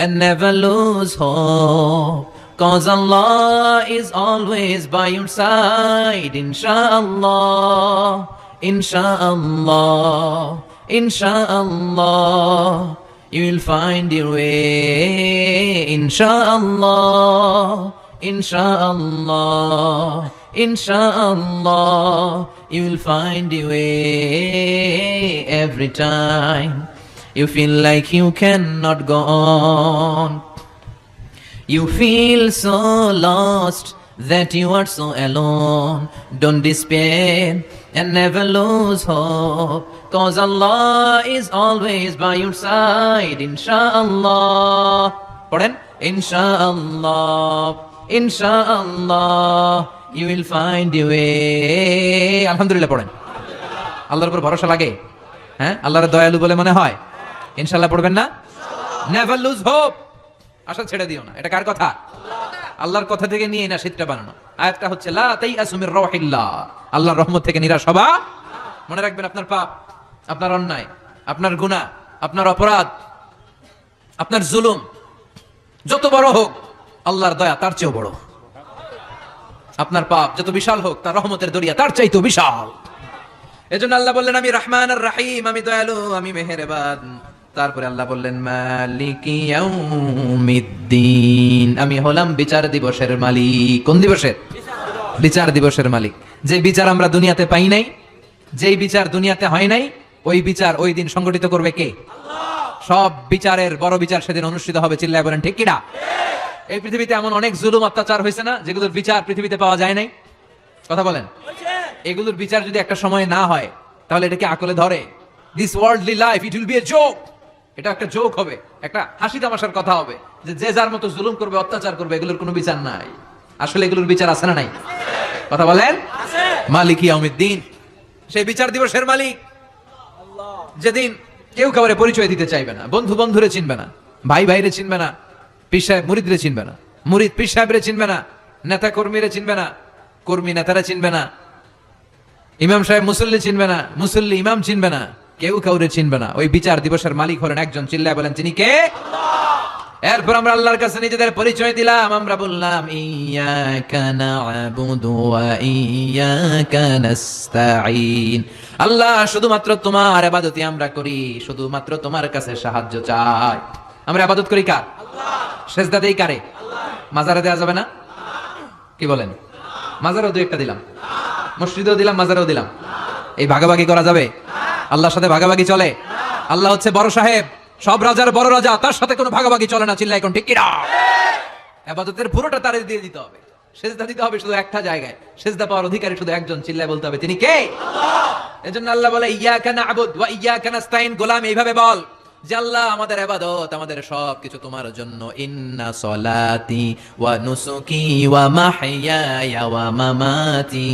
and never lose hope, cause Allah is always by your side, inshallah, Inshallah, Inshallah, you will find your way. Inshallah, Inshallah, Inshallah, you will find your way. Every time you feel like you cannot go on, you feel so lost that you are so alone. Don't despair and never lose hope, cause Allah is always by your side. Inshallah, পড়েন, Inshallah, Inshallah, you will find your way. আলহামদুলিল্লাহ পড়েন। আল্লাহর উপর ভরসা লাগে, হ্যাঁ, আল্লাহর দয়ালু বলে মনে হয়। ইনশাআল্লাহ পড়বেন না? নেভার লুজ হোপ, আশা ছেড়ে দিও না। এটা কার কথা? আল্লাহর কথা থেকে নিয়ে না শীতটা বানানো। আয়াতটা হচ্ছে লা তাইয়াসু মির রাহিল্লাহ, আল্লাহর রহমত থেকে নিরাশ হবা। মনে রাখবেন, আপনার পাপ, আপনার অন্যায়, আপনার গুনাহ, আপনার অপরাধ, আপনার জুলুম যত বড় হোক, আল্লাহর দয়া তার চেয়েও বড়। আপনার পাপ যত বিশাল হোক, তার রহমতের দরিয়া তার চাইতেও বিশাল। এজন্য আল্লাহ বললেন, আমি রহমান আর রহিম, আমি দয়ালু, আমি মেহেরবান। তারপরে আল্লাহ বললেন, মালিকি ইয়াউমিদ্দিন, আমি হলাম বিচার দিবসের মালিক। কোন দিবসের? বিচার দিবসের মালিক। যে বিচার আমরা দুনিয়াতে পাই নাই, যেই বিচার দুনিয়াতে হয় নাই, ওই বিচার ওই দিন সংগঠিত করবে কে? সব বিচারের বড় বিচার সেদিন অনুষ্ঠিত হবে। চিল্লায় বলেন ঠিক কিনা? এই পৃথিবীতে এমন অনেক জুলুম অত্যাচার হয়েছে না, যেগুলোর বিচার পৃথিবীতে পাওয়া যায় নাই? কথা বলেন। এগুলোর বিচার যদি একটা সময় না হয়, তাহলে এটাকে আকলে ধরে? This worldly life, it will B a joke. এটা একটা জোক হবে, একটা হাসি তামাশার কথা হবে, যে যার মতো জুলুম করবে, অত্যাচার করবে, এগুলোর কোনো বিচার নাই। আসলে এগুলোর বিচার আছে না নাই? কথা বলেন। মালিক ইয়াউমিদ্দিন, সেই বিচার দিবসের মালিক, যেদিন কেউ কাউরে পরিচয় দিতে চাইবে না, বন্ধু বন্ধুরে চিনবে না, ভাই ভাইরে চিনবে না, পীর সাহেব মুরিদরে চিনবে না, মুরিদ পীর সাহেবরে চিনবে না, নেতা কর্মীরে চিনবে না, কর্মী নেতারা চিনবে না, ইমাম সাহেব মুসল্লি চিনবে না, মুসল্লি ইমাম চিনবে না, কেউ কাউরে চিনবে না। ওই বিচার দিবসের মালিক হলেন একজন। চিল্লায় বলেন তিনি কে? এরপর আমরা আল্লাহর কাছে নিজেদের পরিচয় দিলাম। আমরা বললাম, ইয়াকা না'বুদু ওয়া ইয়াকা নাস্তাঈন, আল্লাহ শুধুমাত্র তোমার ইবাদতই আমরা করি, শুধুমাত্র তোমার কাছে সাহায্য চাই। আমরা ইবাদত করি কার? আল্লাহ। সিজদা দেই কারে? আল্লাহ। মাজারে দেয়া যাবে না? কি বলেন? মাজারও দুই একটা দিলাম, মসজিদেও দিলাম, মাজারেও দিলাম। এই ভাগাভাগি করা যাবে? আল্লাহর সাথে ভাগাভাগি চলে? আল্লাহ হচ্ছে বড় সাহেব, সব রাজার বড় রাজা, তার সাথে কোনো ভাগাভাগি চলে না। চিল্লায় এখন ঠিক কিনা? ইবাদতের পুরোটা তারে দিয়ে দিতে হবে। সিজদা দিতে হবে শুধু একটা জায়গায়, সিজদা পাওয়ার অধিকারী শুধু একজন। চিল্লায় বলতে হবে তিনি কে? আল্লাহ। এজন্য আল্লাহ বলে, ইয়াকা না'বুদ ওয়া ইয়াকা নাস্তাঈন। গোলাম এইভাবে বল যে আল্লাহ, আমাদের ইবাদত, আমাদের সব কিছু তোমার জন্য। ইন্না সলাতি ওয়া নুসুকি ওয়া মাহইয়ায়া ওয়া মামাতি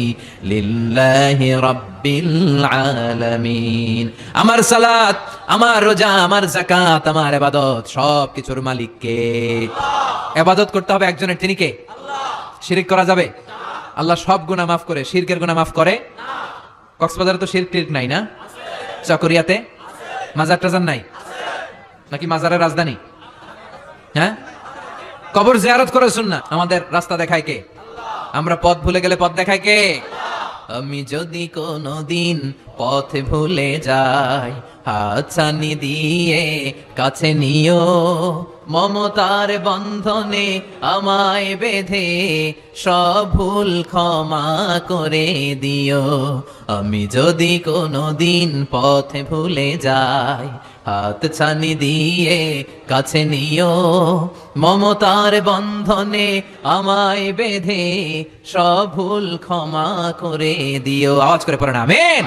লিল্লাহি রাব্বিল আলামিন। আমার সালাত, আমার রোজা, আমার যাকাত, আমার ইবাদত, সব কিছুর মালিক কে? আল্লাহ। ইবাদত করতে হবে একজনের, তিনি কে? আল্লাহ। শিরক করা যাবে? না। আল্লাহ সব গুনাহ মাফ করে, শিরকের গুনাহ মাফ করে না। কক্সবাজারে তো শিরক টিরক নাই না? আছে। চকরিয়াতে আছে। মাজার টাজার নাই নাকি? মাজারের রাজধানী, হ্যাঁ? কবর জিয়ারত করে সুন্নাহ। আমাদের রাস্তা দেখায় কে? আল্লাহ। আমরা পথ ভুলে গেলে পথ দেখায় কে? আল্লাহ। আমি যদি কোনোদিন পথ ভুলে যাই, হাতছানি দিয়ে কাছে নিও, মমতার বন্ধনে আমায় বেঁধে সব ভুল ক্ষমা করে দিও। আমি যদি কোনোদিন পথ ভুলে যাই, হাতছানি দিয়ে কাছে নিও, মমতার বন্ধনে আমায় বেঁধে সব ভুল ক্ষমা করে দিও। আওয়াজ করে পড়েন আমিন।